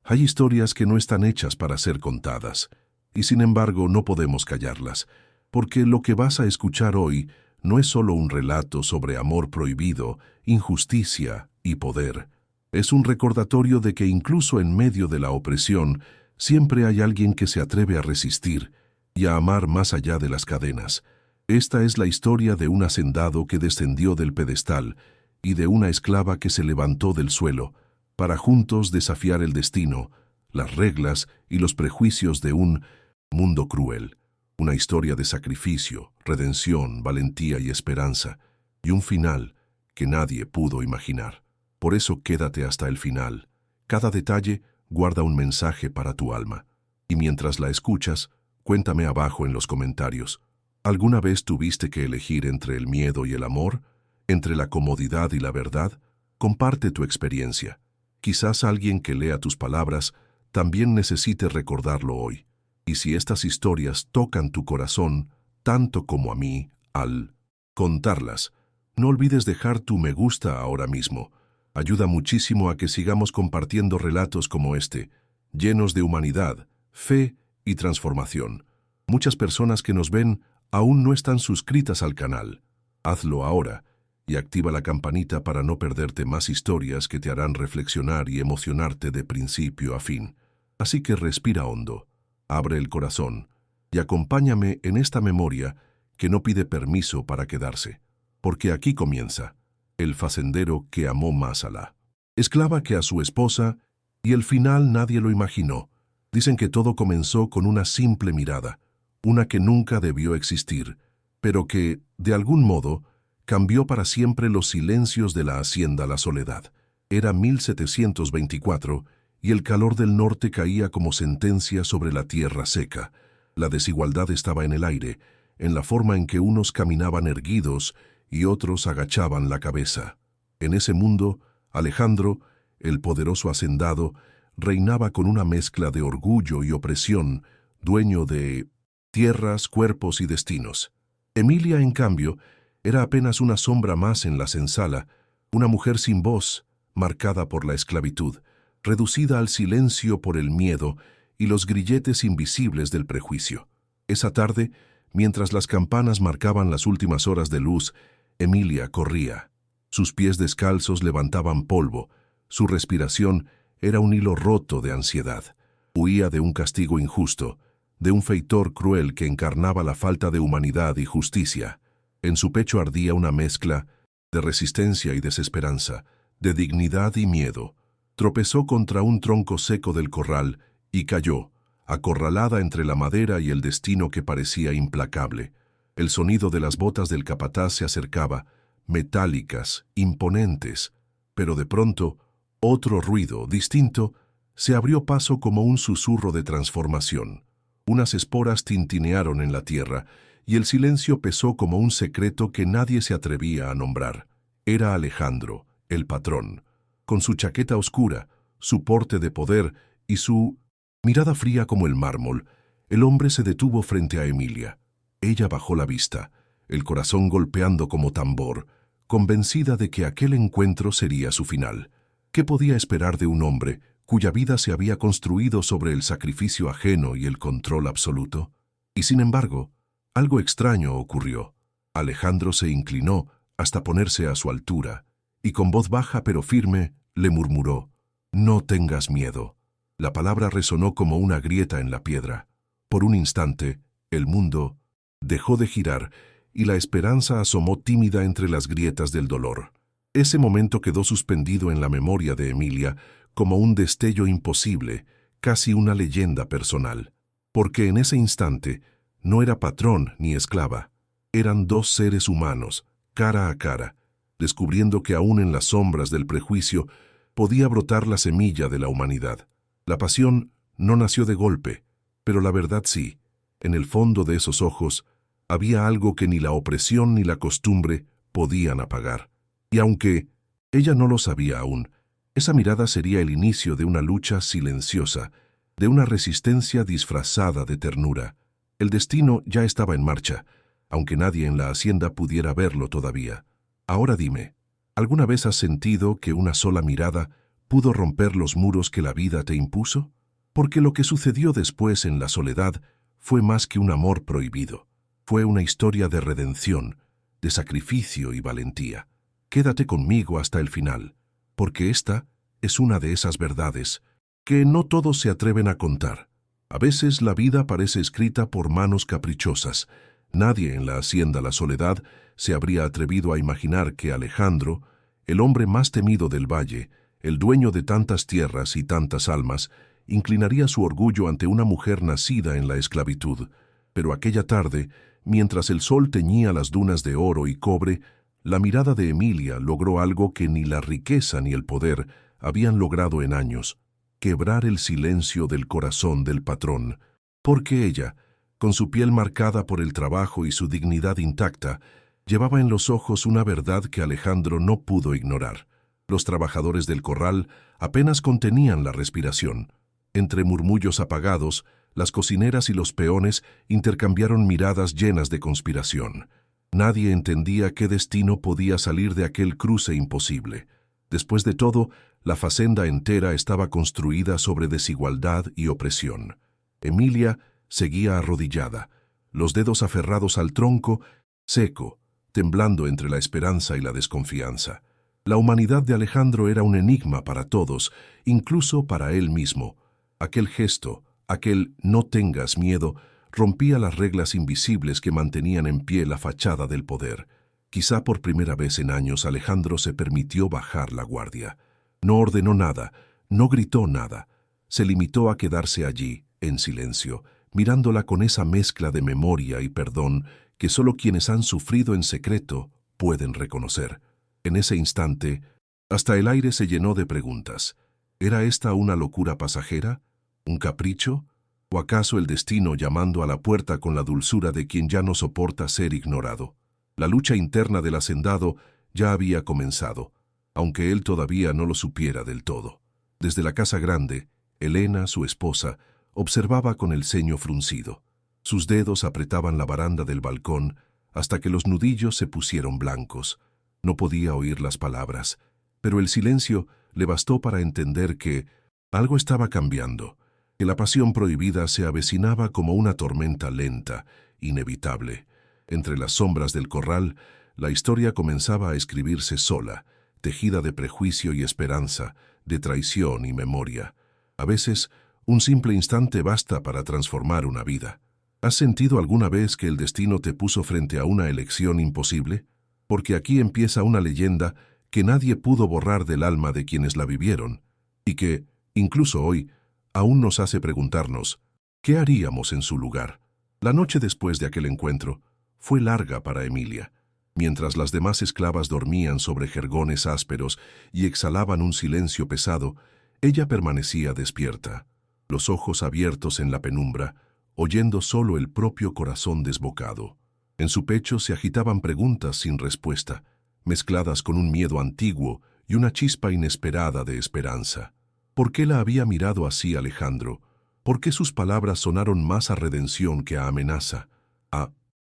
Hay historias que no están hechas para ser contadas, y sin embargo no podemos callarlas, porque lo que vas a escuchar hoy no es solo un relato sobre amor prohibido, injusticia y poder. Es un recordatorio de que incluso en medio de la opresión, siempre hay alguien que se atreve a resistir y a amar más allá de las cadenas. Esta es la historia de un hacendado que descendió del pedestal y de una esclava que se levantó del suelo, para juntos desafiar el destino, las reglas y los prejuicios de un mundo cruel. Una historia de sacrificio, redención, valentía y esperanza, y un final que nadie pudo imaginar. Por eso quédate hasta el final. Cada detalle guarda un mensaje para tu alma. Y mientras la escuchas, cuéntame abajo en los comentarios. ¿Alguna vez tuviste que elegir entre el miedo y el amor? ¿Entre la comodidad y la verdad? Comparte tu experiencia. Quizás alguien que lea tus palabras también necesite recordarlo hoy. Y si estas historias tocan tu corazón, tanto como a mí, al contarlas, no olvides dejar tu me gusta ahora mismo. Ayuda muchísimo a que sigamos compartiendo relatos como este, llenos de humanidad, fe y transformación. Muchas personas que nos ven aún no están suscritas al canal. Hazlo ahora y activa la campanita para no perderte más historias que te harán reflexionar y emocionarte de principio a fin. Así que respira hondo, abre el corazón y acompáñame en esta memoria que no pide permiso para quedarse, porque aquí comienza el facendero que amó más a la esclava que a su esposa, y el final nadie lo imaginó. Dicen que todo comenzó con una simple mirada, una que nunca debió existir, pero que, de algún modo, cambió para siempre los silencios de la hacienda La Soledad. Era 1724 y el calor del norte caía como sentencia sobre la tierra seca. La desigualdad estaba en el aire, en la forma en que unos caminaban erguidos y otros agachaban la cabeza. En ese mundo, Alejandro, el poderoso hacendado, reinaba con una mezcla de orgullo y opresión, dueño de tierras, cuerpos y destinos. Emilia, en cambio, era apenas una sombra más en la senzala, una mujer sin voz, marcada por la esclavitud, reducida al silencio por el miedo y los grilletes invisibles del prejuicio. Esa tarde, mientras las campanas marcaban las últimas horas de luz, Emilia corría. Sus pies descalzos levantaban polvo, su respiración era un hilo roto de ansiedad. Huía de un castigo injusto, de un feitor cruel que encarnaba la falta de humanidad y justicia. En su pecho ardía una mezcla de resistencia y desesperanza, de dignidad y miedo. Tropezó contra un tronco seco del corral y cayó, acorralada entre la madera y el destino que parecía implacable. El sonido de las botas del capataz se acercaba, metálicas, imponentes, pero de pronto, otro ruido, distinto, se abrió paso como un susurro de transformación. Unas esporas tintinearon en la tierra, y el silencio pesó como un secreto que nadie se atrevía a nombrar. Era Alejandro, el patrón, con su chaqueta oscura, su porte de poder y su mirada fría como el mármol. El hombre se detuvo frente a Emilia. Ella bajó la vista, el corazón golpeando como tambor, convencida de que aquel encuentro sería su final. ¿Qué podía esperar de un hombre cuya vida se había construido sobre el sacrificio ajeno y el control absoluto? Y sin embargo, algo extraño ocurrió. Alejandro se inclinó hasta ponerse a su altura, y con voz baja pero firme le murmuró: «No tengas miedo». La palabra resonó como una grieta en la piedra. Por un instante, el mundo dejó de girar y la esperanza asomó tímida entre las grietas del dolor. Ese momento quedó suspendido en la memoria de Emilia como un destello imposible, casi una leyenda personal. Porque en ese instante no era patrón ni esclava. Eran dos seres humanos, cara a cara, descubriendo que aún en las sombras del prejuicio podía brotar la semilla de la humanidad. La pasión no nació de golpe, pero la verdad sí. En el fondo de esos ojos había algo que ni la opresión ni la costumbre podían apagar. Y aunque ella no lo sabía aún, esa mirada sería el inicio de una lucha silenciosa, de una resistencia disfrazada de ternura. El destino ya estaba en marcha, aunque nadie en la hacienda pudiera verlo todavía. Ahora dime, ¿alguna vez has sentido que una sola mirada ¿Pudo romper los muros que la vida te impuso? Porque lo que sucedió después en la soledad fue más que un amor prohibido. Fue una historia de redención, de sacrificio y valentía. Quédate conmigo hasta el final, porque esta es una de esas verdades que no todos se atreven a contar. A veces la vida parece escrita por manos caprichosas. Nadie en la hacienda La Soledad se habría atrevido a imaginar que Alejandro, el hombre más temido del valle, el dueño de tantas tierras y tantas almas, inclinaría su orgullo ante una mujer nacida en la esclavitud. Pero aquella tarde, mientras el sol teñía las dunas de oro y cobre, la mirada de Emilia logró algo que ni la riqueza ni el poder habían logrado en años: quebrar el silencio del corazón del patrón, porque ella, con su piel marcada por el trabajo y su dignidad intacta, llevaba en los ojos una verdad que Alejandro no pudo ignorar. Los trabajadores del corral apenas contenían la respiración. Entre murmullos apagados, las cocineras y los peones intercambiaron miradas llenas de conspiración. Nadie entendía qué destino podía salir de aquel cruce imposible. Después de todo, la facenda entera estaba construida sobre desigualdad y opresión. Emilia seguía arrodillada, los dedos aferrados al tronco, seco, temblando entre la esperanza y la desconfianza. La humanidad de Alejandro era un enigma para todos, incluso para él mismo. Aquel gesto, aquel «no tengas miedo», rompía las reglas invisibles que mantenían en pie la fachada del poder. Quizá por primera vez en años Alejandro se permitió bajar la guardia. No ordenó nada, no gritó nada. Se limitó a quedarse allí, en silencio, mirándola con esa mezcla de memoria y perdón que solo quienes han sufrido en secreto pueden reconocer. En ese instante, hasta el aire se llenó de preguntas. ¿Era esta una locura pasajera? ¿Un capricho? ¿O acaso el destino llamando a la puerta con la dulzura de quien ya no soporta ser ignorado? La lucha interna del hacendado ya había comenzado, aunque él todavía no lo supiera del todo. Desde la casa grande, Elena, su esposa, observaba con el ceño fruncido. Sus dedos apretaban la baranda del balcón hasta que los nudillos se pusieron blancos. No podía oír las palabras, pero el silencio le bastó para entender que algo estaba cambiando, que la pasión prohibida se avecinaba como una tormenta lenta, inevitable. Entre las sombras del corral, la historia comenzaba a escribirse sola, tejida de prejuicio y esperanza, de traición y memoria. A veces, un simple instante basta para transformar una vida. ¿Has sentido alguna vez que el destino te puso frente a una elección imposible? Porque aquí empieza una leyenda que nadie pudo borrar del alma de quienes la vivieron, y que, incluso hoy, aún nos hace preguntarnos, ¿qué haríamos en su lugar? La noche después de aquel encuentro fue larga para Emilia. Mientras las demás esclavas dormían sobre jergones ásperos y exhalaban un silencio pesado, ella permanecía despierta, los ojos abiertos en la penumbra, oyendo solo el propio corazón desbocado. En su pecho se agitaban preguntas sin respuesta, mezcladas con un miedo antiguo y una chispa inesperada de esperanza. ¿Por qué la había mirado así Alejandro? ¿Por qué sus palabras sonaron más a redención que a amenaza?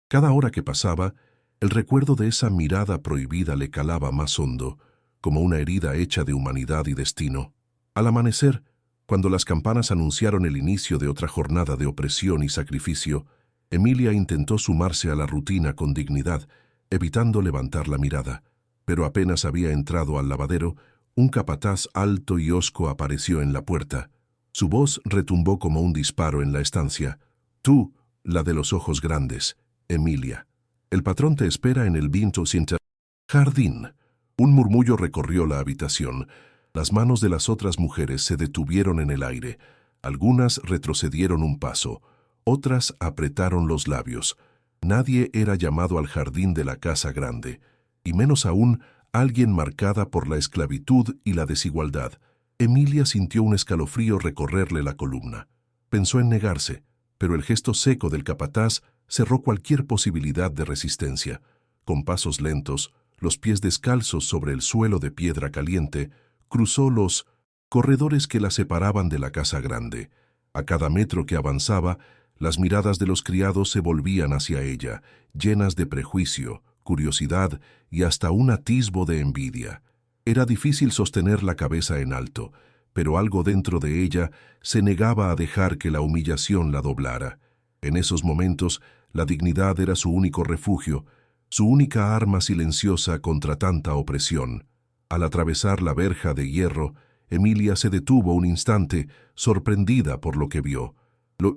Cada hora que pasaba, el recuerdo de esa mirada prohibida le calaba más hondo, como una herida hecha de humanidad y destino. Al amanecer, cuando las campanas anunciaron el inicio de otra jornada de opresión y sacrificio, Emilia intentó sumarse a la rutina con dignidad, evitando levantar la mirada. Pero apenas había entrado al lavadero, un capataz alto y hosco apareció en la puerta. Su voz retumbó como un disparo en la estancia. «Tú, la de los ojos grandes, Emilia. El patrón te espera en el Vinto Center Jardín». Un murmullo recorrió la habitación. Las manos de las otras mujeres se detuvieron en el aire. Algunas retrocedieron un paso, otras apretaron los labios. Nadie era llamado al jardín de la casa grande, y menos aún alguien marcada por la esclavitud y la desigualdad. Emilia sintió un escalofrío recorrerle la columna. Pensó en negarse, pero el gesto seco del capataz cerró cualquier posibilidad de resistencia. Con pasos lentos, los pies descalzos sobre el suelo de piedra caliente, cruzó los corredores que la separaban de la casa grande. A cada metro que avanzaba, las miradas de los criados se volvían hacia ella, llenas de prejuicio, curiosidad y hasta un atisbo de envidia. Era difícil sostener la cabeza en alto, pero algo dentro de ella se negaba a dejar que la humillación la doblara. En esos momentos, la dignidad era su único refugio, su única arma silenciosa contra tanta opresión. Al atravesar la verja de hierro, Emilia se detuvo un instante, sorprendida por lo que vio. Los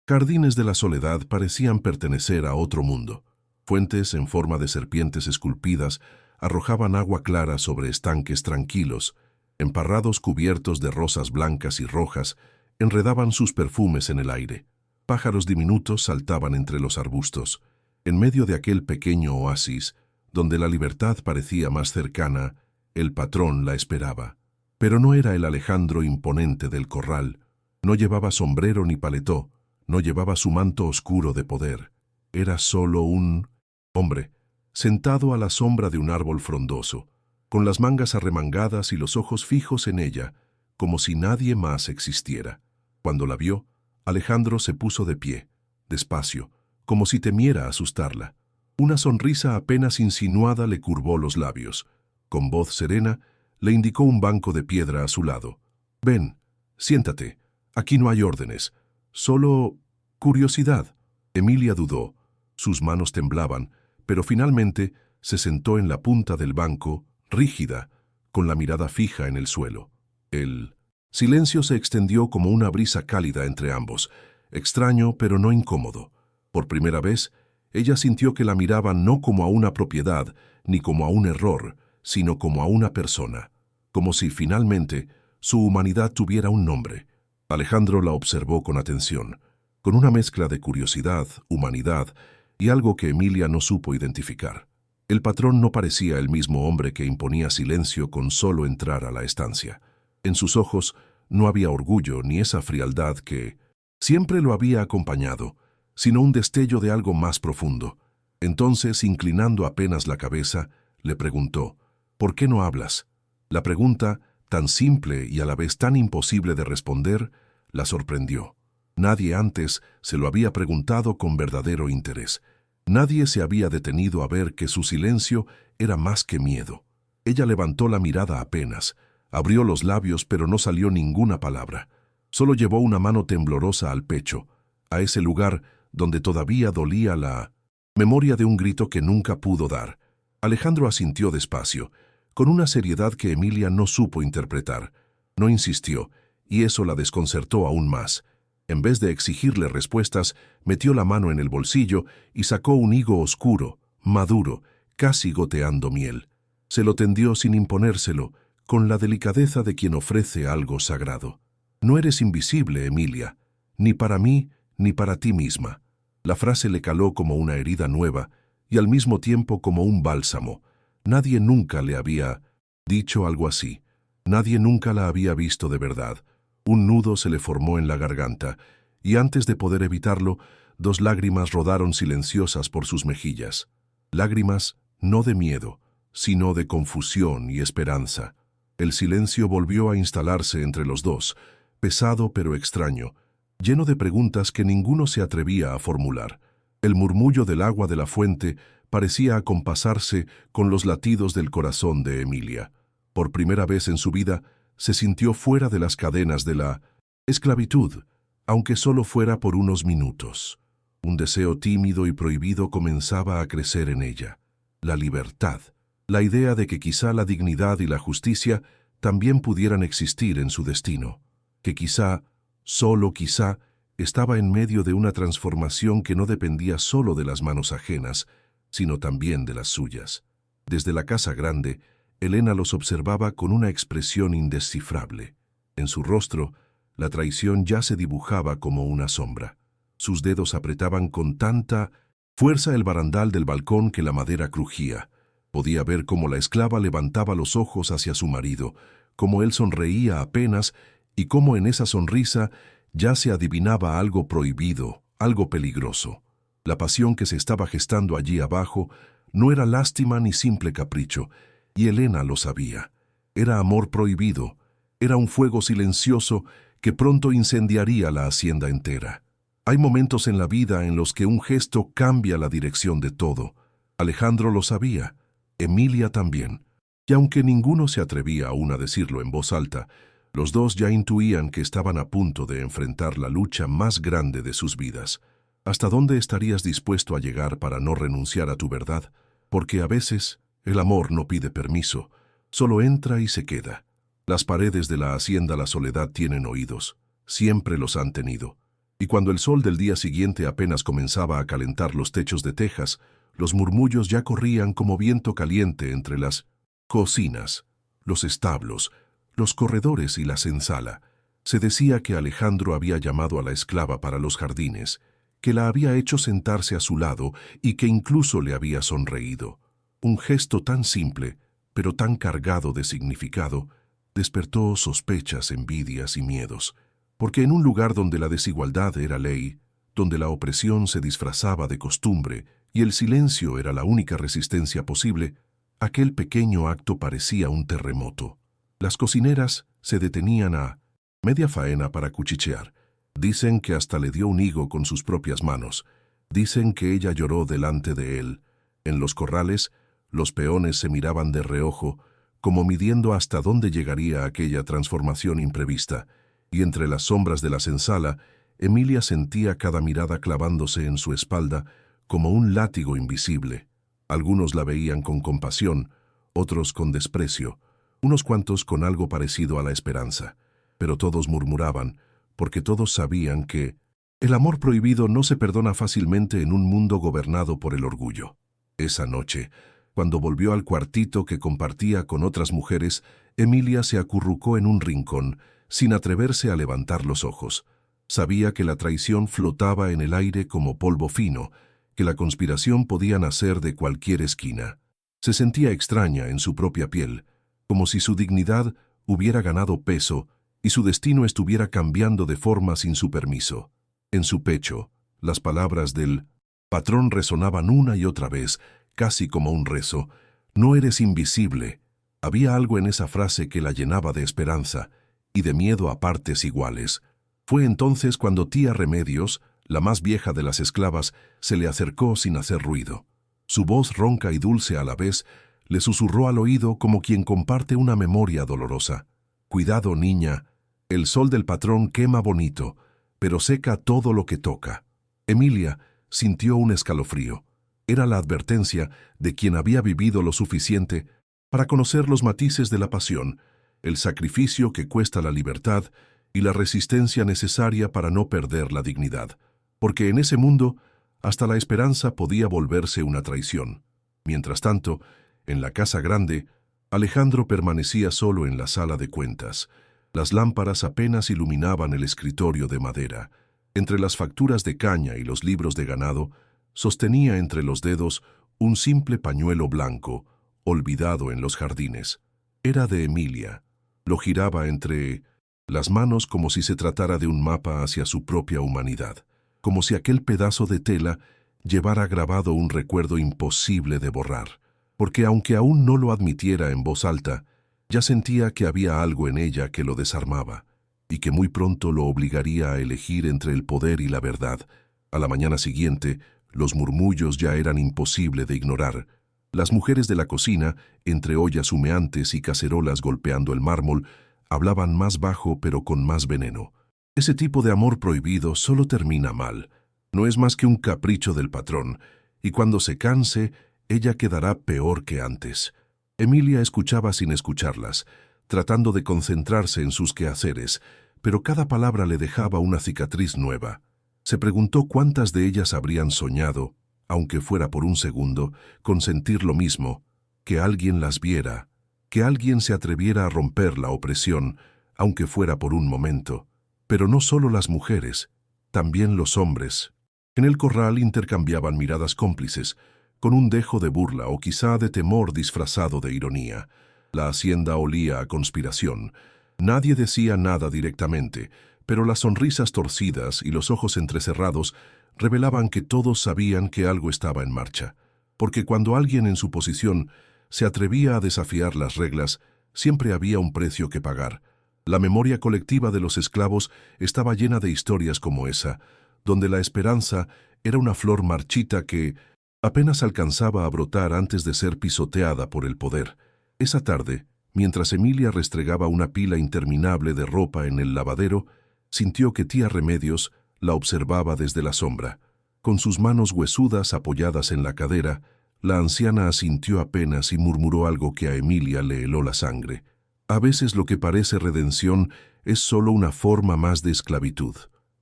jardines de la soledad parecían pertenecer a otro mundo. Fuentes en forma de serpientes esculpidas arrojaban agua clara sobre estanques tranquilos. Emparrados cubiertos de rosas blancas y rojas enredaban sus perfumes en el aire. Pájaros diminutos saltaban entre los arbustos. En medio de aquel pequeño oasis, donde la libertad parecía más cercana, el patrón la esperaba. Pero no era el Alejandro imponente del corral. No llevaba sombrero ni paletó, no llevaba su manto oscuro de poder. Era solo un hombre, sentado a la sombra de un árbol frondoso, con las mangas arremangadas y los ojos fijos en ella, como si nadie más existiera. Cuando la vio, Alejandro se puso de pie, despacio, como si temiera asustarla. Una sonrisa apenas insinuada le curvó los labios. Con voz serena, le indicó un banco de piedra a su lado. «Ven, siéntate. Aquí no hay órdenes. Solo curiosidad». Emilia dudó. Sus manos temblaban, pero finalmente se sentó en la punta del banco, rígida, con la mirada fija en el suelo. El silencio se extendió como una brisa cálida entre ambos, extraño pero no incómodo. Por primera vez, ella sintió que la miraban no como a una propiedad, ni como a un error, sino como a una persona, como si finalmente su humanidad tuviera un nombre. Alejandro la observó con atención, con una mezcla de curiosidad, humanidad y algo que Emilia no supo identificar. El patrón no parecía el mismo hombre que imponía silencio con solo entrar a la estancia. En sus ojos no había orgullo ni esa frialdad que siempre lo había acompañado, sino un destello de algo más profundo. Entonces, inclinando apenas la cabeza, le preguntó, «¿Por qué no hablas?». La pregunta, tan simple y a la vez tan imposible de responder, la sorprendió. Nadie antes se lo había preguntado con verdadero interés. Nadie se había detenido a ver que su silencio era más que miedo. Ella levantó la mirada apenas, abrió los labios pero no salió ninguna palabra. Solo llevó una mano temblorosa al pecho, a ese lugar donde todavía dolía la memoria de un grito que nunca pudo dar. Alejandro asintió despacio, con una seriedad que Emilia no supo interpretar. No insistió, y eso la desconcertó aún más. En vez de exigirle respuestas, metió la mano en el bolsillo y sacó un higo oscuro, maduro, casi goteando miel. Se lo tendió sin imponérselo, con la delicadeza de quien ofrece algo sagrado. «No eres invisible, Emilia, ni para mí ni para ti misma». La frase le caló como una herida nueva y al mismo tiempo como un bálsamo. Nadie nunca le había dicho algo así. Nadie nunca la había visto de verdad. Un nudo se le formó en la garganta, y antes de poder evitarlo, 2 lágrimas rodaron silenciosas por sus mejillas. Lágrimas no de miedo, sino de confusión y esperanza. El silencio volvió a instalarse entre los dos, pesado pero extraño, lleno de preguntas que ninguno se atrevía a formular. El murmullo del agua de la fuente parecía acompasarse con los latidos del corazón de Emilia. Por primera vez en su vida, se sintió fuera de las cadenas de la esclavitud, aunque solo fuera por unos minutos. Un deseo tímido y prohibido comenzaba a crecer en ella. La libertad, la idea de que quizá la dignidad y la justicia también pudieran existir en su destino, que quizá, solo quizá, estaba en medio de una transformación que no dependía solo de las manos ajenas, sino también de las suyas. Desde la casa grande, Elena los observaba con una expresión indescifrable. En su rostro, la traición ya se dibujaba como una sombra. Sus dedos apretaban con tanta fuerza el barandal del balcón que la madera crujía. Podía ver cómo la esclava levantaba los ojos hacia su marido, cómo él sonreía apenas y cómo en esa sonrisa ya se adivinaba algo prohibido, algo peligroso. La pasión que se estaba gestando allí abajo no era lástima ni simple capricho, y Elena lo sabía. Era amor prohibido, era un fuego silencioso que pronto incendiaría la hacienda entera. Hay momentos en la vida en los que un gesto cambia la dirección de todo. Alejandro lo sabía, Emilia también. Y aunque ninguno se atrevía aún a decirlo en voz alta, los dos ya intuían que estaban a punto de enfrentar la lucha más grande de sus vidas. ¿Hasta dónde estarías dispuesto a llegar para no renunciar a tu verdad? Porque a veces el amor no pide permiso, solo entra y se queda. Las paredes de la hacienda La Soledad tienen oídos, siempre los han tenido. Y cuando el sol del día siguiente apenas comenzaba a calentar los techos de tejas, los murmullos ya corrían como viento caliente entre las cocinas, los establos, los corredores y la senzala. Se decía que Alejandro había llamado a la esclava para los jardines, que la había hecho sentarse a su lado y que incluso le había sonreído. Un gesto tan simple, pero tan cargado de significado, despertó sospechas, envidias y miedos, porque en un lugar donde la desigualdad era ley, donde la opresión se disfrazaba de costumbre y el silencio era la única resistencia posible, aquel pequeño acto parecía un terremoto. Las cocineras se detenían a media faena para cuchichear. Dicen que hasta le dio un higo con sus propias manos. Dicen que ella lloró delante de él. En los corrales, los peones se miraban de reojo, como midiendo hasta dónde llegaría aquella transformación imprevista, y entre las sombras de la senzala, Emilia sentía cada mirada clavándose en su espalda como un látigo invisible. Algunos la veían con compasión, otros con desprecio, unos cuantos con algo parecido a la esperanza, pero todos murmuraban, porque todos sabían que el amor prohibido no se perdona fácilmente en un mundo gobernado por el orgullo. Esa noche, cuando volvió al cuartito que compartía con otras mujeres, Emilia se acurrucó en un rincón, sin atreverse a levantar los ojos. Sabía que la traición flotaba en el aire como polvo fino, que la conspiración podía nacer de cualquier esquina. Se sentía extraña en su propia piel, como si su dignidad hubiera ganado peso y su destino estuviera cambiando de forma sin su permiso. En su pecho, las palabras del patrón resonaban una y otra vez, casi como un rezo. No eres invisible. Había algo en esa frase que la llenaba de esperanza y de miedo a partes iguales. Fue entonces cuando tía Remedios, la más vieja de las esclavas, se le acercó sin hacer ruido. Su voz ronca y dulce a la vez le susurró al oído como quien comparte una memoria dolorosa. Cuidado, niña, el sol del patrón quema bonito, pero seca todo lo que toca. Emilia sintió un escalofrío. Era la advertencia de quien había vivido lo suficiente para conocer los matices de la pasión, el sacrificio que cuesta la libertad y la resistencia necesaria para no perder la dignidad, porque en ese mundo hasta la esperanza podía volverse una traición. Mientras tanto, en la casa grande, Alejandro permanecía solo en la sala de cuentas. Las lámparas apenas iluminaban el escritorio de madera. Entre las facturas de caña y los libros de ganado, sostenía entre los dedos un simple pañuelo blanco, olvidado en los jardines. Era de Emilia. Lo giraba entre las manos como si se tratara de un mapa hacia su propia humanidad, como si aquel pedazo de tela llevara grabado un recuerdo imposible de borrar, porque aunque aún no lo admitiera en voz alta, ya sentía que había algo en ella que lo desarmaba, y que muy pronto lo obligaría a elegir entre el poder y la verdad. A la mañana siguiente, los murmullos ya eran imposible de ignorar. Las mujeres de la cocina, entre ollas humeantes y cacerolas golpeando el mármol, hablaban más bajo pero con más veneno. Ese tipo de amor prohibido solo termina mal. No es más que un capricho del patrón, y cuando se canse, ella quedará peor que antes. Emilia escuchaba sin escucharlas, tratando de concentrarse en sus quehaceres, pero cada palabra le dejaba una cicatriz nueva. Se preguntó cuántas de ellas habrían soñado, aunque fuera por un segundo, con sentir lo mismo, que alguien las viera, que alguien se atreviera a romper la opresión, aunque fuera por un momento. Pero no solo las mujeres, también los hombres. En el corral intercambiaban miradas cómplices, con un dejo de burla o quizá de temor disfrazado de ironía. La hacienda olía a conspiración. Nadie decía nada directamente, pero las sonrisas torcidas y los ojos entrecerrados revelaban que todos sabían que algo estaba en marcha, porque cuando alguien en su posición se atrevía a desafiar las reglas, siempre había un precio que pagar. La memoria colectiva de los esclavos estaba llena de historias como esa, donde la esperanza era una flor marchita que apenas alcanzaba a brotar antes de ser pisoteada por el poder. Esa tarde, mientras Emilia restregaba una pila interminable de ropa en el lavadero, sintió que tía Remedios la observaba desde la sombra. Con sus manos huesudas apoyadas en la cadera, la anciana asintió apenas y murmuró algo que a Emilia le heló la sangre. A veces lo que parece redención es solo una forma más de esclavitud.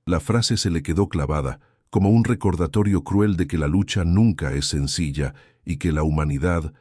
La frase se le quedó clavada, como un recordatorio cruel de que la lucha nunca es sencilla y que la humanidad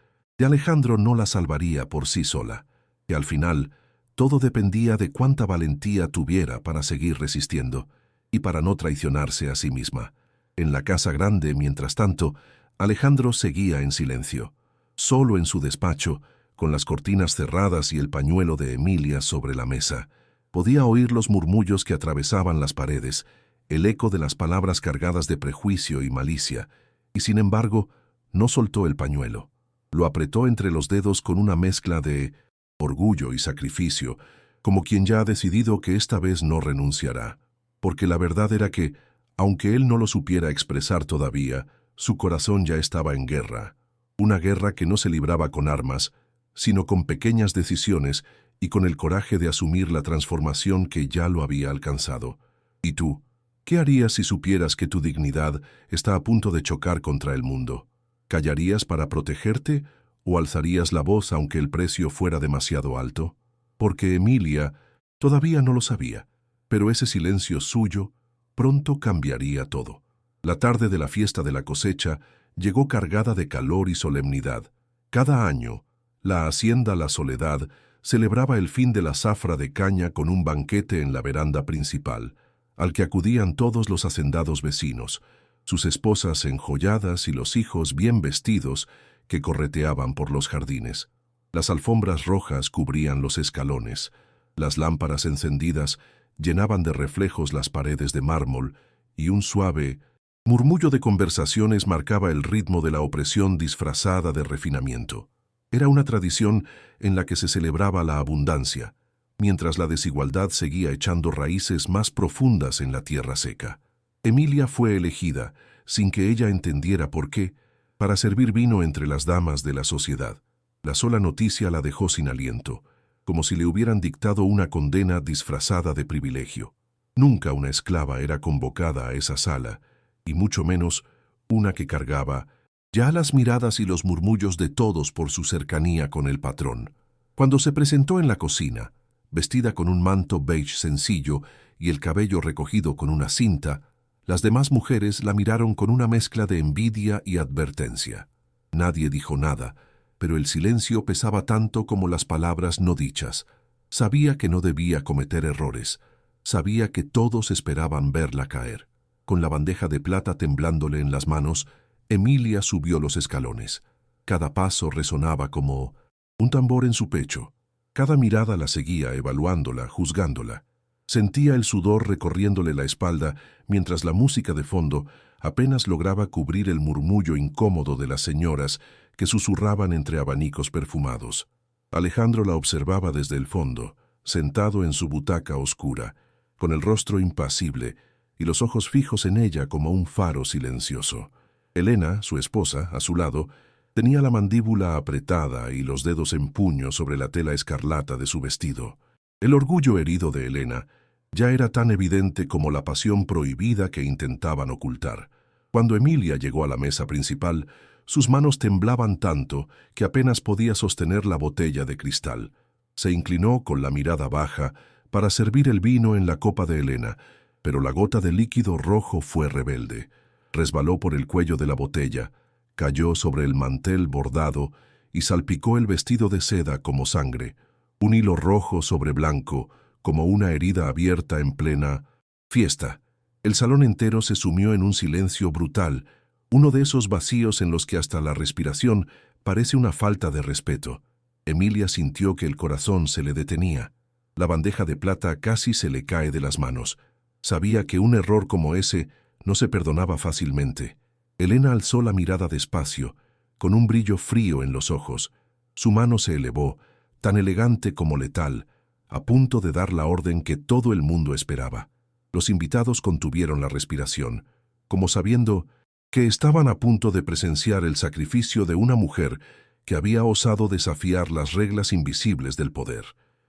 de Alejandro no la salvaría por sí sola, que al final todo dependía de cuánta valentía tuviera para seguir resistiendo y para no traicionarse a sí misma. En la casa grande, mientras tanto, Alejandro seguía en silencio, solo en su despacho, con las cortinas cerradas y el pañuelo de Emilia sobre la mesa. Podía oír los murmullos que atravesaban las paredes, el eco de las palabras cargadas de prejuicio y malicia, y sin embargo, no soltó el pañuelo. Lo apretó entre los dedos con una mezcla de orgullo y sacrificio, como quien ya ha decidido que esta vez no renunciará. Porque la verdad era que, aunque él no lo supiera expresar todavía, su corazón ya estaba en guerra. Una guerra que no se libraba con armas, sino con pequeñas decisiones y con el coraje de asumir la transformación que ya lo había alcanzado. ¿Y tú? ¿Qué harías si supieras que tu dignidad está a punto de chocar contra el mundo? ¿Callarías para protegerte o alzarías la voz aunque el precio fuera demasiado alto? Porque Emilia todavía no lo sabía, pero ese silencio suyo pronto cambiaría todo. La tarde de la fiesta de la cosecha llegó cargada de calor y solemnidad. Cada año, la hacienda La Soledad celebraba el fin de la zafra de caña con un banquete en la veranda principal, al que acudían todos los hacendados vecinos, sus esposas enjolladas y los hijos bien vestidos que correteaban por los jardines. Las alfombras rojas cubrían los escalones, las lámparas encendidas llenaban de reflejos las paredes de mármol y un suave murmullo de conversaciones marcaba el ritmo de la opresión disfrazada de refinamiento. Era una tradición en la que se celebraba la abundancia, mientras la desigualdad seguía echando raíces más profundas en la tierra seca. Emilia fue elegida, sin que ella entendiera por qué, para servir vino entre las damas de la sociedad. La sola noticia la dejó sin aliento, como si le hubieran dictado una condena disfrazada de privilegio. Nunca una esclava era convocada a esa sala, y mucho menos una que cargaba ya las miradas y los murmullos de todos por su cercanía con el patrón. Cuando se presentó en la cocina, vestida con un manto beige sencillo y el cabello recogido con una cinta, las demás mujeres la miraron con una mezcla de envidia y advertencia. Nadie dijo nada, pero el silencio pesaba tanto como las palabras no dichas. Sabía que no debía cometer errores. Sabía que todos esperaban verla caer. Con la bandeja de plata temblándole en las manos, Emilia subió los escalones. Cada paso resonaba como un tambor en su pecho. Cada mirada la seguía, evaluándola, juzgándola. Sentía el sudor recorriéndole la espalda, mientras la música de fondo apenas lograba cubrir el murmullo incómodo de las señoras que susurraban entre abanicos perfumados. Alejandro la observaba desde el fondo, sentado en su butaca oscura, con el rostro impasible y los ojos fijos en ella como un faro silencioso. Elena, su esposa, a su lado, tenía la mandíbula apretada y los dedos en puño sobre la tela escarlata de su vestido. El orgullo herido de Elena ya era tan evidente como la pasión prohibida que intentaban ocultar. Cuando Emilia llegó a la mesa principal, sus manos temblaban tanto que apenas podía sostener la botella de cristal. Se inclinó con la mirada baja para servir el vino en la copa de Elena, pero la gota de líquido rojo fue rebelde. Resbaló por el cuello de la botella, cayó sobre el mantel bordado y salpicó el vestido de seda como sangre, un hilo rojo sobre blanco, como una herida abierta en plena fiesta. El salón entero se sumió en un silencio brutal, uno de esos vacíos en los que hasta la respiración parece una falta de respeto. Emilia sintió que el corazón se le detenía. La bandeja de plata casi se le cae de las manos. Sabía que un error como ese no se perdonaba fácilmente. Elena alzó la mirada despacio, con un brillo frío en los ojos. Su mano se elevó, tan elegante como letal, a punto de dar la orden que todo el mundo esperaba. Los invitados contuvieron la respiración, como sabiendo que estaban a punto de presenciar el sacrificio de una mujer que había osado desafiar las reglas invisibles del poder.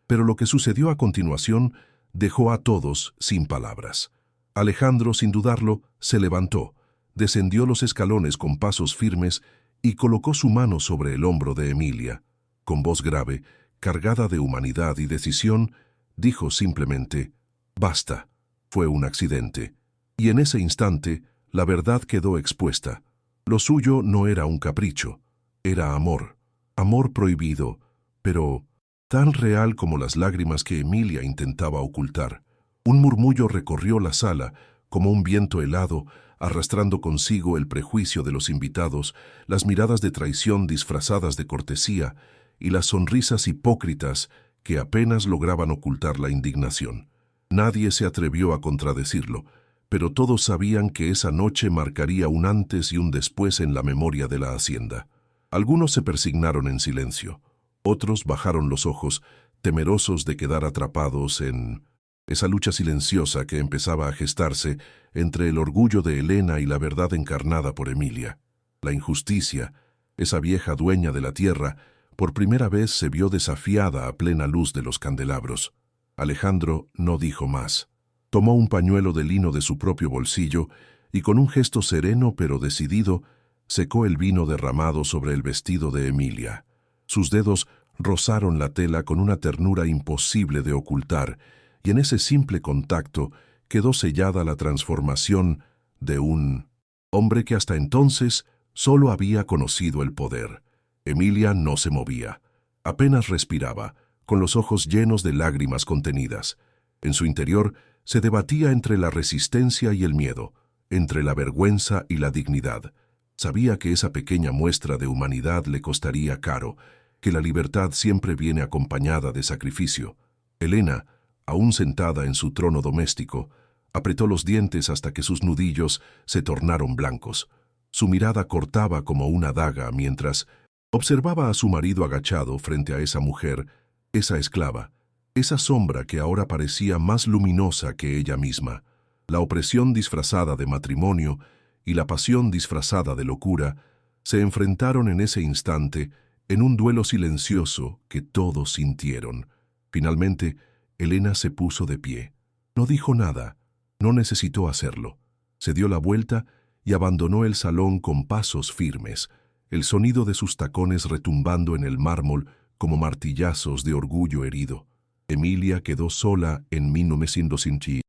Pero lo que sucedió a continuación dejó a todos sin palabras. Alejandro, sin dudarlo, se levantó, descendió los escalones con pasos firmes y colocó su mano sobre el hombro de Emilia. Con voz grave, cargada de humanidad y decisión, dijo simplemente: «Basta, fue un accidente». Y en ese instante, la verdad quedó expuesta. Lo suyo no era un capricho, era amor. Amor prohibido, pero tan real como las lágrimas que Emilia intentaba ocultar. Un murmullo recorrió la sala, como un viento helado, arrastrando consigo el prejuicio de los invitados, las miradas de traición disfrazadas de cortesía y las sonrisas hipócritas que apenas lograban ocultar la indignación. Nadie se atrevió a contradecirlo, pero todos sabían que esa noche marcaría un antes y un después en la memoria de la hacienda. Algunos se persignaron en silencio, otros bajaron los ojos, temerosos de quedar atrapados en esa lucha silenciosa que empezaba a gestarse entre el orgullo de Helena y la verdad encarnada por Emilia. La injusticia, esa vieja dueña de la tierra, por primera vez se vio desafiada a plena luz de los candelabros. Alejandro no dijo más. Tomó un pañuelo de lino de su propio bolsillo y con un gesto sereno pero decidido, secó el vino derramado sobre el vestido de Emilia. Sus dedos rozaron la tela con una ternura imposible de ocultar, y en ese simple contacto quedó sellada la transformación de un hombre que hasta entonces solo había conocido el poder. Emilia no se movía, apenas respiraba, con los ojos llenos de lágrimas contenidas. En su interior se debatía entre la resistencia y el miedo, entre la vergüenza y la dignidad. Sabía que esa pequeña muestra de humanidad le costaría caro, que la libertad siempre viene acompañada de sacrificio. Helena, aún sentada en su trono doméstico, apretó los dientes hasta que sus nudillos se tornaron blancos. Su mirada cortaba como una daga mientras observaba a su marido agachado frente a esa mujer, esa esclava, esa sombra que ahora parecía más luminosa que ella misma. La opresión disfrazada de matrimonio y la pasión disfrazada de locura se enfrentaron en ese instante en un duelo silencioso que todos sintieron. Finalmente, Helena se puso de pie. No dijo nada, no necesitó hacerlo. Se dio la vuelta y abandonó el salón con pasos firmes, el sonido de sus tacones retumbando en el mármol como martillazos de orgullo herido. Emilia quedó sola en 1905,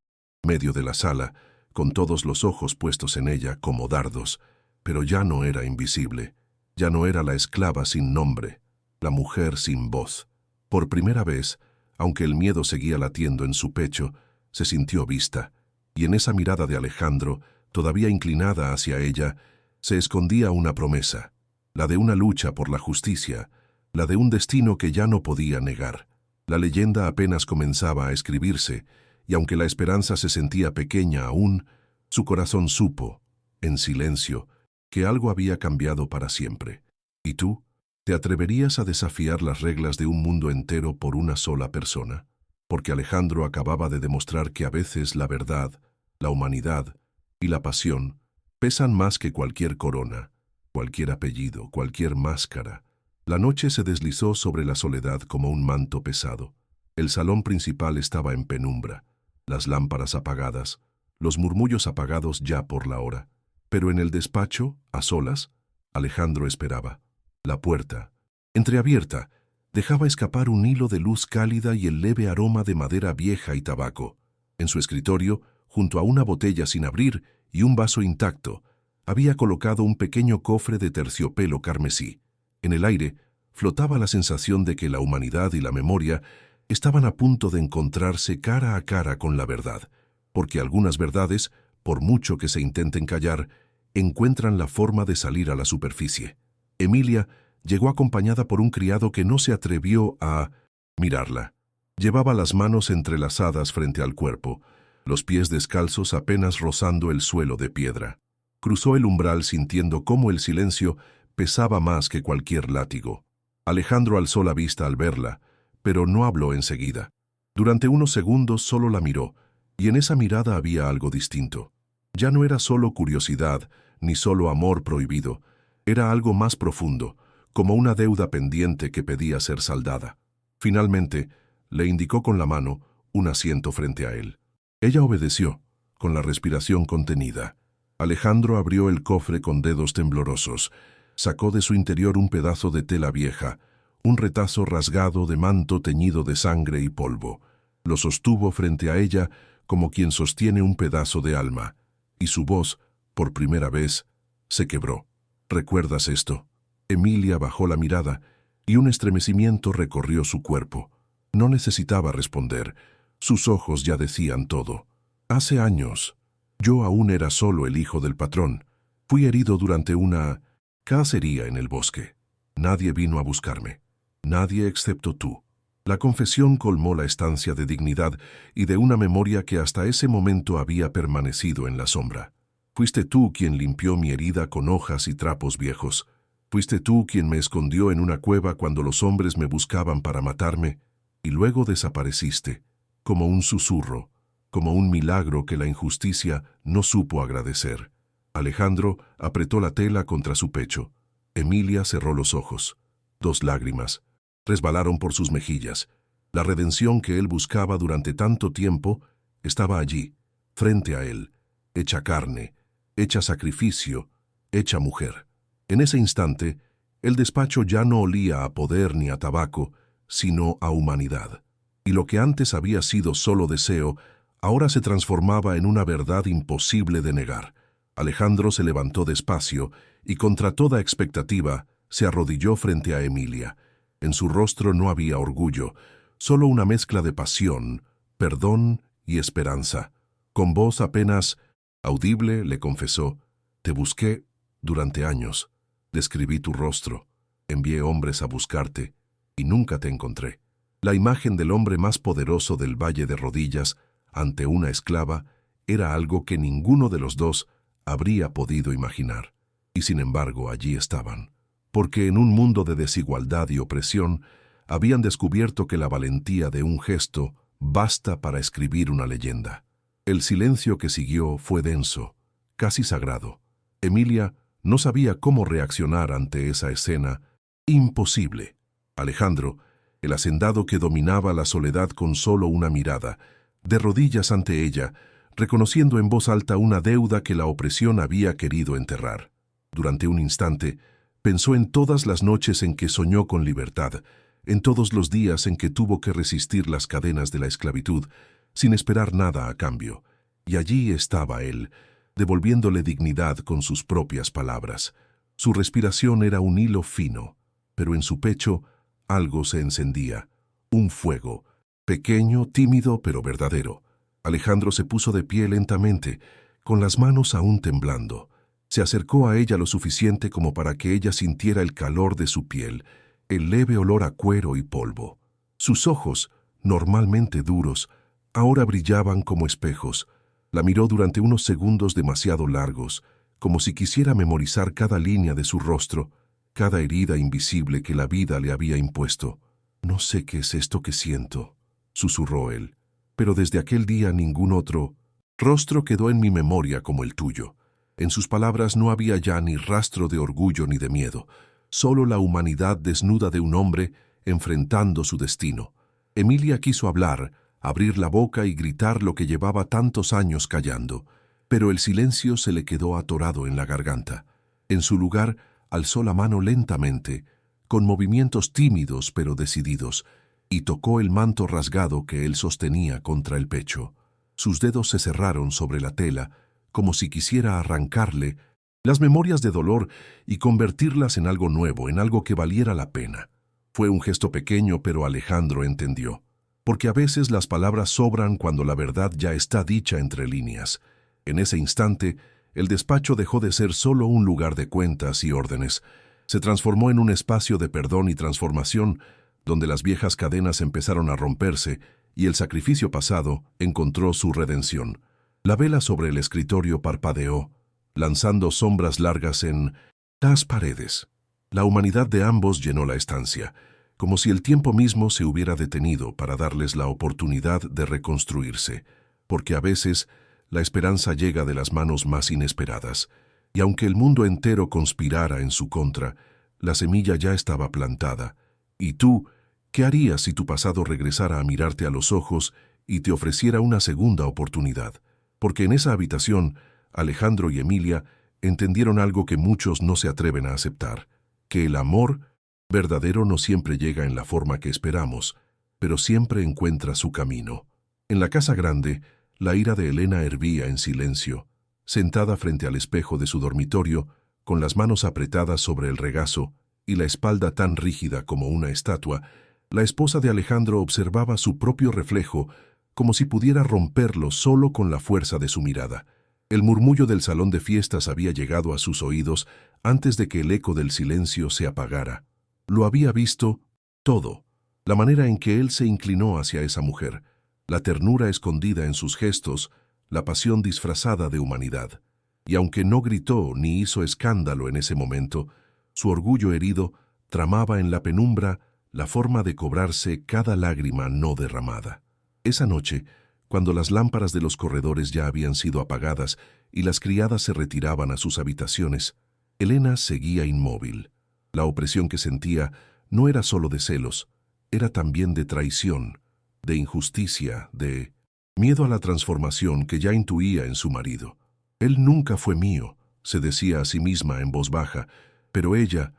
medio de la sala, con todos los ojos puestos en ella como dardos, pero ya no era invisible. Ya no era la esclava sin nombre, la mujer sin voz. Por primera vez, aunque el miedo seguía latiendo en su pecho, se sintió vista, y en esa mirada de Alejandro, todavía inclinada hacia ella, se escondía una promesa, la de una lucha por la justicia, la de un destino que ya no podía negar. La leyenda apenas comenzaba a escribirse, y aunque la esperanza se sentía pequeña aún, su corazón supo, en silencio, que algo había cambiado para siempre. ¿Y tú? ¿Te atreverías a desafiar las reglas de un mundo entero por una sola persona? Porque Alejandro acababa de demostrar que a veces la verdad, la humanidad y la pasión pesan más que cualquier corona, cualquier apellido, cualquier máscara. La noche se deslizó sobre la soledad como un manto pesado. El salón principal estaba en penumbra, las lámparas apagadas, los murmullos apagados ya por la hora. Pero en el despacho, a solas, Alejandro esperaba. La puerta, entreabierta, dejaba escapar un hilo de luz cálida y el leve aroma de madera vieja y tabaco. En su escritorio, junto a una botella sin abrir y un vaso intacto, había colocado un pequeño cofre de terciopelo carmesí. En el aire flotaba la sensación de que la humanidad y la memoria estaban a punto de encontrarse cara a cara con la verdad, porque algunas verdades, por mucho que se intenten callar, encuentran la forma de salir a la superficie. Emilia llegó acompañada por un criado que no se atrevió a mirarla. Llevaba las manos entrelazadas frente al cuerpo, los pies descalzos apenas rozando el suelo de piedra. Cruzó el umbral sintiendo cómo el silencio pesaba más que cualquier látigo. Alejandro alzó la vista al verla, pero no habló enseguida. Durante unos segundos solo la miró, y en esa mirada había algo distinto. Ya no era solo curiosidad, ni solo amor prohibido. Era algo más profundo, como una deuda pendiente que pedía ser saldada. Finalmente, le indicó con la mano un asiento frente a él. Ella obedeció, con la respiración contenida. Alejandro abrió el cofre con dedos temblorosos. Sacó de su interior un pedazo de tela vieja, un retazo rasgado de manto teñido de sangre y polvo. Lo sostuvo frente a ella como quien sostiene un pedazo de alma, y su voz, por primera vez, se quebró. ¿Recuerdas esto? Emilia bajó la mirada, y un estremecimiento recorrió su cuerpo. No necesitaba responder. Sus ojos ya decían todo. Hace años, yo aún era solo el hijo del patrón. Fui herido durante una cacería en el bosque. Nadie vino a buscarme. Nadie excepto tú. La confesión colmó la estancia de dignidad y de una memoria que hasta ese momento había permanecido en la sombra. Fuiste tú quien limpió mi herida con hojas y trapos viejos. Fuiste tú quien me escondió en una cueva cuando los hombres me buscaban para matarme, y luego desapareciste, como un susurro, como un milagro que la injusticia no supo agradecer. Alejandro apretó la tela contra su pecho. Emilia cerró los ojos. 2 lágrimas resbalaron por sus mejillas. La redención que él buscaba durante tanto tiempo estaba allí, frente a él, hecha carne, hecha sacrificio, hecha mujer. En ese instante, el despacho ya no olía a poder ni a tabaco, sino a humanidad. Y lo que antes había sido solo deseo, ahora se transformaba en una verdad imposible de negar. Alejandro se levantó despacio y, contra toda expectativa, se arrodilló frente a Emilia. En su rostro no había orgullo, solo una mezcla de pasión, perdón y esperanza. Con voz apenas audible le confesó: «Te busqué durante años, describí tu rostro, envié hombres a buscarte y nunca te encontré». La imagen del hombre más poderoso del Valle de Rodillas ante una esclava era algo que ninguno de los dos habría podido imaginar. Y sin embargo allí estaban, porque en un mundo de desigualdad y opresión habían descubierto que la valentía de un gesto basta para escribir una leyenda. El silencio que siguió fue denso, casi sagrado. Emilia no sabía cómo reaccionar ante esa escena imposible. Alejandro, el hacendado que dominaba la soledad con solo una mirada, de rodillas ante ella, reconociendo en voz alta una deuda que la opresión había querido enterrar. Durante un instante, pensó en todas las noches en que soñó con libertad, en todos los días en que tuvo que resistir las cadenas de la esclavitud, sin esperar nada a cambio. Y allí estaba él, devolviéndole dignidad con sus propias palabras. Su respiración era un hilo fino, pero en su pecho algo se encendía, un fuego, pequeño, tímido, pero verdadero. Alejandro se puso de pie lentamente, con las manos aún temblando. Se acercó a ella lo suficiente como para que ella sintiera el calor de su piel, el leve olor a cuero y polvo. Sus ojos, normalmente duros, ahora brillaban como espejos. La miró durante unos segundos demasiado largos, como si quisiera memorizar cada línea de su rostro, cada herida invisible que la vida le había impuesto. «No sé qué es esto que siento», susurró él, «pero desde aquel día ningún otro rostro quedó en mi memoria como el tuyo». En sus palabras no había ya ni rastro de orgullo ni de miedo, solo la humanidad desnuda de un hombre enfrentando su destino. Emilia quiso hablar, abrir la boca y gritar lo que llevaba tantos años callando, pero el silencio se le quedó atorado en la garganta. En su lugar, alzó la mano lentamente, con movimientos tímidos pero decididos, y tocó el manto rasgado que él sostenía contra el pecho. Sus dedos se cerraron sobre la tela, como si quisiera arrancarle las memorias de dolor y convertirlas en algo nuevo, en algo que valiera la pena. Fue un gesto pequeño, pero Alejandro entendió, porque a veces las palabras sobran cuando la verdad ya está dicha entre líneas. En ese instante, el despacho dejó de ser solo un lugar de cuentas y órdenes. Se transformó en un espacio de perdón y transformación, donde las viejas cadenas empezaron a romperse y el sacrificio pasado encontró su redención. La vela sobre el escritorio parpadeó, lanzando sombras largas en las paredes. La humanidad de ambos llenó la estancia, como si el tiempo mismo se hubiera detenido para darles la oportunidad de reconstruirse, porque a veces la esperanza llega de las manos más inesperadas, y aunque el mundo entero conspirara en su contra, La semilla ya estaba plantada. ¿Y tú, qué harías si tu pasado regresara a mirarte a los ojos y te ofreciera una segunda oportunidad? Porque en esa habitación, Alejandro y Emilia entendieron algo que muchos no se atreven a aceptar, que el amor verdadero no siempre llega en la forma que esperamos, pero siempre encuentra su camino. En la casa grande, la ira de Elena hervía en silencio, sentada frente al espejo de su dormitorio, con las manos apretadas sobre el regazo y la espalda tan rígida como una estatua. La esposa de Alejandro observaba su propio reflejo como si pudiera romperlo solo con la fuerza de su mirada. El murmullo del salón de fiestas había llegado a sus oídos antes de que el eco del silencio se apagara. Lo había visto todo, la manera en que él se inclinó hacia esa mujer, la ternura escondida en sus gestos, la pasión disfrazada de humanidad. Y aunque no gritó ni hizo escándalo en ese momento, su orgullo herido tramaba en la penumbra la forma de cobrarse cada lágrima no derramada. Esa noche, cuando las lámparas de los corredores ya habían sido apagadas y las criadas se retiraban a sus habitaciones, Elena seguía inmóvil. La opresión que sentía no era solo de celos, era también de traición, de injusticia, de miedo a la transformación que ya intuía en su marido. Él nunca fue mío, se decía a sí misma en voz baja, pero ella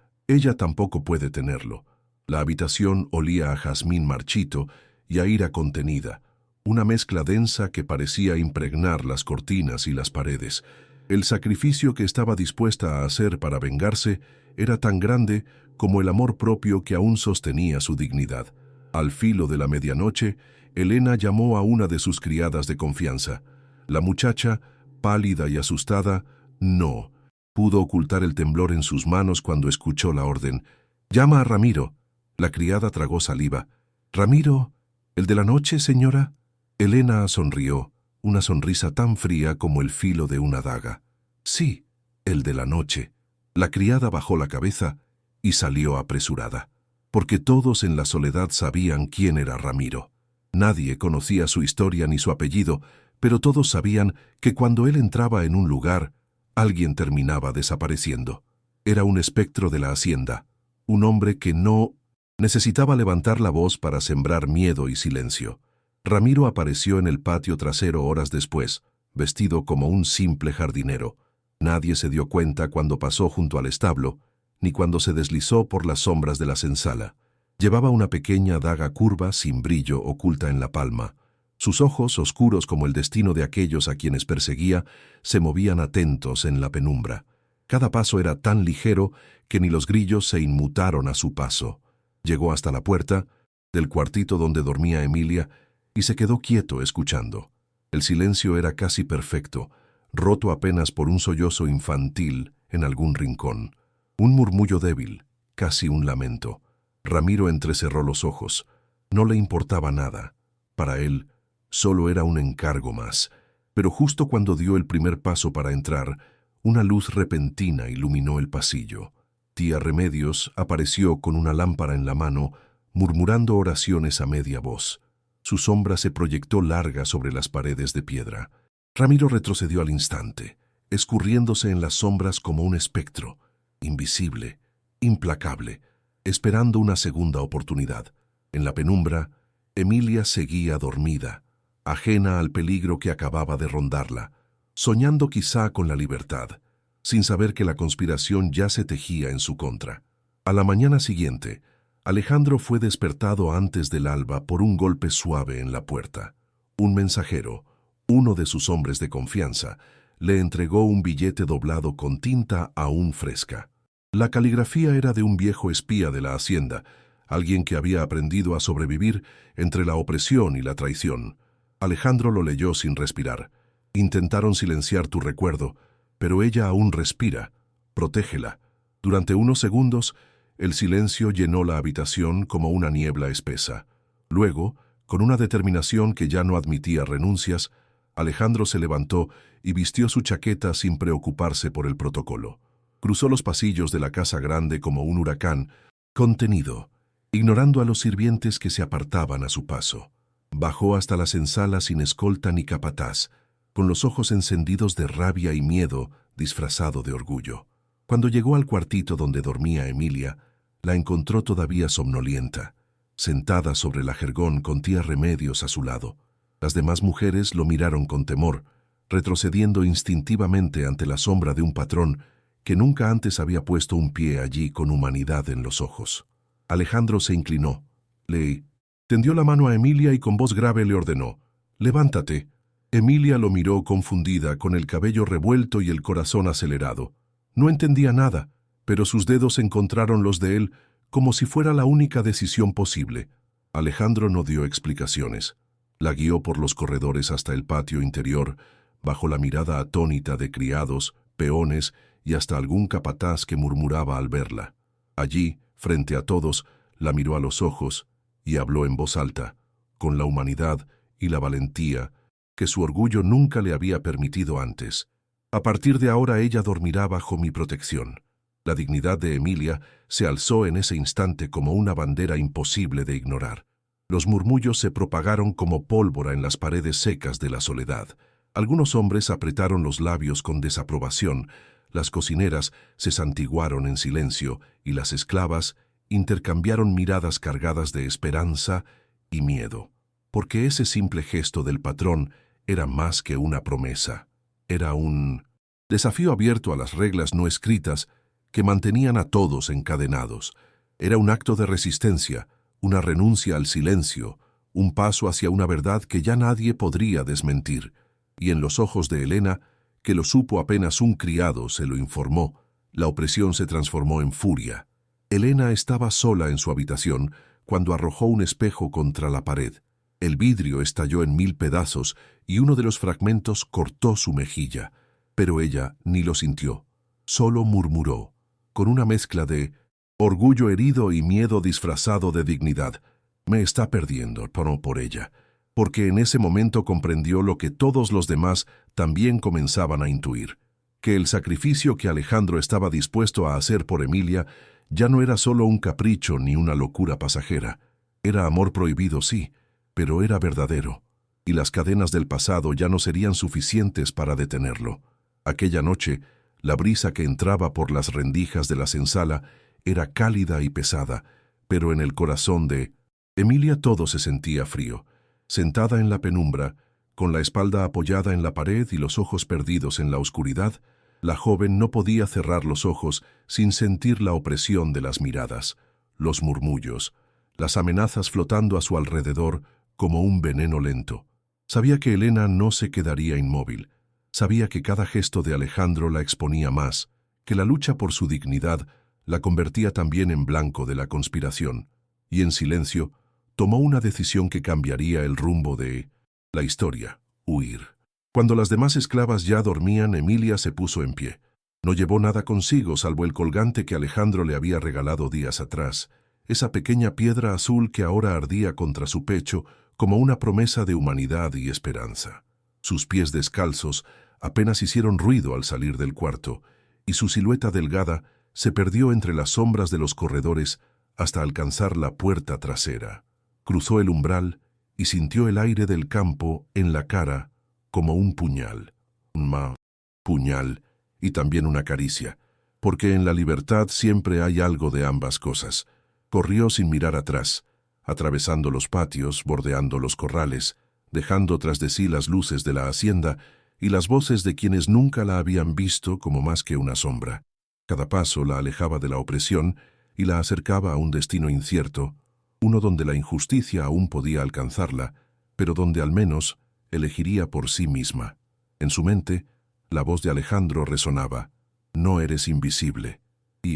tampoco puede tenerlo. La habitación olía a jazmín marchito y a ira contenida, una mezcla densa que parecía impregnar las cortinas y las paredes. El sacrificio que estaba dispuesta a hacer para vengarse era tan grande como el amor propio que aún sostenía su dignidad. Al filo de la medianoche, Elena llamó a una de sus criadas de confianza. La muchacha, pálida y asustada, no pudo ocultar el temblor en sus manos cuando escuchó la orden. «Llama a Ramiro». La criada tragó saliva. «¿Ramiro? ¿El de la noche, señora?» Elena sonrió, una sonrisa tan fría como el filo de una daga. «Sí, el de la noche». La criada bajó la cabeza y salió apresurada, porque todos en la soledad sabían quién era Ramiro. Nadie conocía su historia ni su apellido, pero todos sabían que cuando él entraba en un lugar, alguien terminaba desapareciendo. Era un espectro de la hacienda, un hombre que no necesitaba levantar la voz para sembrar miedo y silencio. Ramiro apareció en el patio trasero horas después, vestido como un simple jardinero. Nadie se dio cuenta cuando pasó junto al establo, ni cuando se deslizó por las sombras de la senzala. Llevaba una pequeña daga curva sin brillo oculta en la palma. Sus ojos, oscuros como el destino de aquellos a quienes perseguía, se movían atentos en la penumbra. Cada paso era tan ligero que ni los grillos se inmutaron a su paso. Llegó hasta la puerta del cuartito donde dormía Emilia y se quedó quieto escuchando. El silencio era casi perfecto, roto apenas por un sollozo infantil en algún rincón. Un murmullo débil, casi un lamento. Ramiro entrecerró los ojos. No le importaba nada. Para él, solo era un encargo más. Pero justo cuando dio el primer paso para entrar, una luz repentina iluminó el pasillo. Tía Remedios apareció con una lámpara en la mano, murmurando oraciones a media voz. Su sombra se proyectó larga sobre las paredes de piedra. Ramiro retrocedió al instante, escurriéndose en las sombras como un espectro, invisible, implacable, esperando una segunda oportunidad. En la penumbra, Emilia seguía dormida, ajena al peligro que acababa de rondarla, soñando quizá con la libertad, sin saber que la conspiración ya se tejía en su contra. A la mañana siguiente, Alejandro fue despertado antes del alba por un golpe suave en la puerta. Un mensajero, uno de sus hombres de confianza, le entregó un billete doblado con tinta aún fresca. La caligrafía era de un viejo espía de la hacienda, alguien que había aprendido a sobrevivir entre la opresión y la traición. Alejandro lo leyó sin respirar. Intentaron silenciar tu recuerdo, pero ella aún respira. Protégela. Durante unos segundos, el silencio llenó la habitación como una niebla espesa. Luego, con una determinación que ya no admitía renuncias, Alejandro se levantó y vistió su chaqueta sin preocuparse por el protocolo. Cruzó los pasillos de la casa grande como un huracán, contenido, ignorando a los sirvientes que se apartaban a su paso. Bajó hasta la senzala sin escolta ni capataz, con los ojos encendidos de rabia y miedo disfrazado de orgullo. Cuando llegó al cuartito donde dormía Emilia, la encontró todavía somnolienta, sentada sobre la jergón con tía Remedios a su lado. Las demás mujeres lo miraron con temor, retrocediendo instintivamente ante la sombra de un patrón que nunca antes había puesto un pie allí con humanidad en los ojos. Alejandro se inclinó, le tendió la mano a Emilia y con voz grave le ordenó: «Levántate». Emilia lo miró confundida, con el cabello revuelto y el corazón acelerado. No entendía nada, pero sus dedos encontraron los de él como si fuera la única decisión posible. Alejandro no dio explicaciones. La guió por los corredores hasta el patio interior, bajo la mirada atónita de criados, peones y hasta algún capataz que murmuraba al verla. Allí, frente a todos, la miró a los ojos y habló en voz alta, con la humanidad y la valentía que su orgullo nunca le había permitido antes. «A partir de ahora ella dormirá bajo mi protección». La dignidad de Emilia se alzó en ese instante como una bandera imposible de ignorar. Los murmullos se propagaron como pólvora en las paredes secas de la soledad. Algunos hombres apretaron los labios con desaprobación, las cocineras se santiguaron en silencio y las esclavas intercambiaron miradas cargadas de esperanza y miedo, porque ese simple gesto del patrón era más que una promesa. Era un desafío abierto a las reglas no escritas que mantenían a todos encadenados. Era un acto de resistencia, una renuncia al silencio, un paso hacia una verdad que ya nadie podría desmentir. Y en los ojos de Elena, que lo supo apenas un criado se lo informó, la opresión se transformó en furia. Elena estaba sola en su habitación cuando arrojó un espejo contra la pared. El vidrio estalló en 1000 pedazos y uno de los fragmentos cortó su mejilla, pero ella ni lo sintió. Solo murmuró, con una mezcla de orgullo herido y miedo disfrazado de dignidad: «Me está perdiendo, pero por ella», porque en ese momento comprendió lo que todos los demás también comenzaban a intuir, que el sacrificio que Alejandro estaba dispuesto a hacer por Emilia ya no era solo un capricho ni una locura pasajera. Era amor prohibido, sí, pero era verdadero, y las cadenas del pasado ya no serían suficientes para detenerlo. Aquella noche, la brisa que entraba por las rendijas de la senzala era cálida y pesada, pero en el corazón de Emilia todo se sentía frío. Sentada en la penumbra, con la espalda apoyada en la pared y los ojos perdidos en la oscuridad, la joven no podía cerrar los ojos sin sentir la opresión de las miradas, los murmullos, las amenazas flotando a su alrededor como un veneno lento. Sabía que Elena no se quedaría inmóvil. Sabía que cada gesto de Alejandro la exponía más, que la lucha por su dignidad la convertía también en blanco de la conspiración, y en silencio tomó una decisión que cambiaría el rumbo de la historia: huir. Cuando las demás esclavas ya dormían, Emilia se puso en pie. No llevó nada consigo salvo el colgante que Alejandro le había regalado días atrás, esa pequeña piedra azul que ahora ardía contra su pecho como una promesa de humanidad y esperanza. Sus pies descalzos apenas hicieron ruido al salir del cuarto, y su silueta delgada se perdió entre las sombras de los corredores hasta alcanzar la puerta trasera. Cruzó el umbral y sintió el aire del campo en la cara como un puñal. Un puñal y también una caricia, porque en la libertad siempre hay algo de ambas cosas. Corrió sin mirar atrás, atravesando los patios, bordeando los corrales, dejando tras de sí las luces de la hacienda y las voces de quienes nunca la habían visto como más que una sombra. Cada paso la alejaba de la opresión y la acercaba a un destino incierto, uno donde la injusticia aún podía alcanzarla, pero donde al menos elegiría por sí misma. En su mente, la voz de Alejandro resonaba: «No eres invisible». Y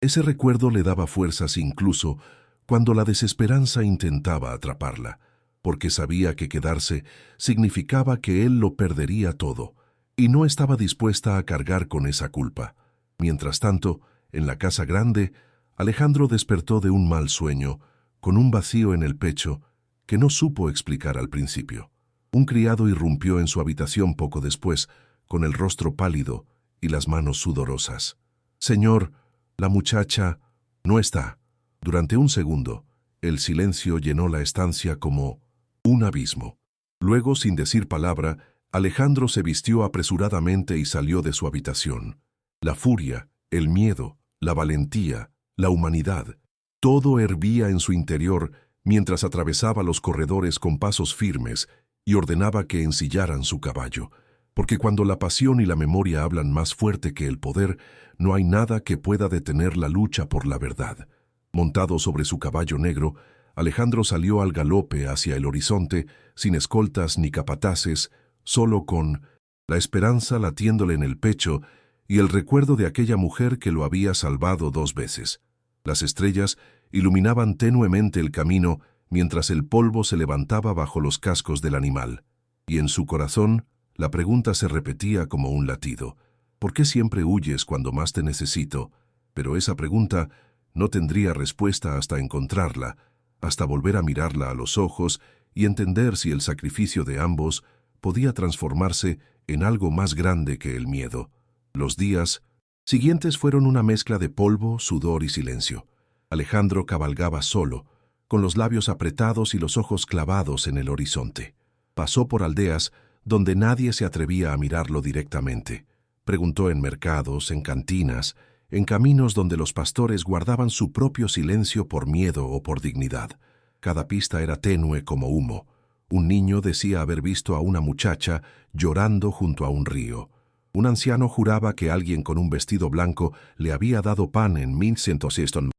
ese recuerdo le daba fuerzas incluso cuando la desesperanza intentaba atraparla, porque sabía que quedarse significaba que él lo perdería todo, y no estaba dispuesta a cargar con esa culpa. Mientras tanto, en la casa grande, Alejandro despertó de un mal sueño, con un vacío en el pecho que no supo explicar al principio. Un criado irrumpió en su habitación poco después, con el rostro pálido y las manos sudorosas. «Señor, la muchacha no está». Durante un segundo, el silencio llenó la estancia como un abismo. Luego, sin decir palabra, Alejandro se vistió apresuradamente y salió de su habitación. La furia El miedo, la valentía, la humanidad, todo hervía en su interior mientras atravesaba los corredores con pasos firmes y ordenaba que ensillaran su caballo, porque cuando la pasión y la memoria hablan más fuerte que el poder, no hay nada que pueda detener la lucha por la verdad. Montado sobre su caballo negro, Alejandro salió al galope hacia el horizonte, sin escoltas ni capataces, solo con la esperanza latiéndole en el pecho y el recuerdo de aquella mujer que lo había salvado 2 veces. Las estrellas iluminaban tenuemente el camino mientras el polvo se levantaba bajo los cascos del animal, y en su corazón la pregunta se repetía como un latido: ¿por qué siempre huyes cuando más te necesito? Pero esa pregunta no tendría respuesta hasta encontrarla, hasta volver a mirarla a los ojos y entender si el sacrificio de ambos podía transformarse en algo más grande que el miedo. Los días siguientes fueron una mezcla de polvo, sudor y silencio. Alejandro cabalgaba solo, con los labios apretados y los ojos clavados en el horizonte. Pasó por aldeas donde nadie se atrevía a mirarlo directamente. Preguntó en mercados, en cantinas, en caminos donde los pastores guardaban su propio silencio por miedo o por dignidad. Cada pista era tenue como humo. Un niño decía haber visto a una muchacha llorando junto a un río. Un anciano juraba que alguien con un vestido blanco le había dado pan en 1100,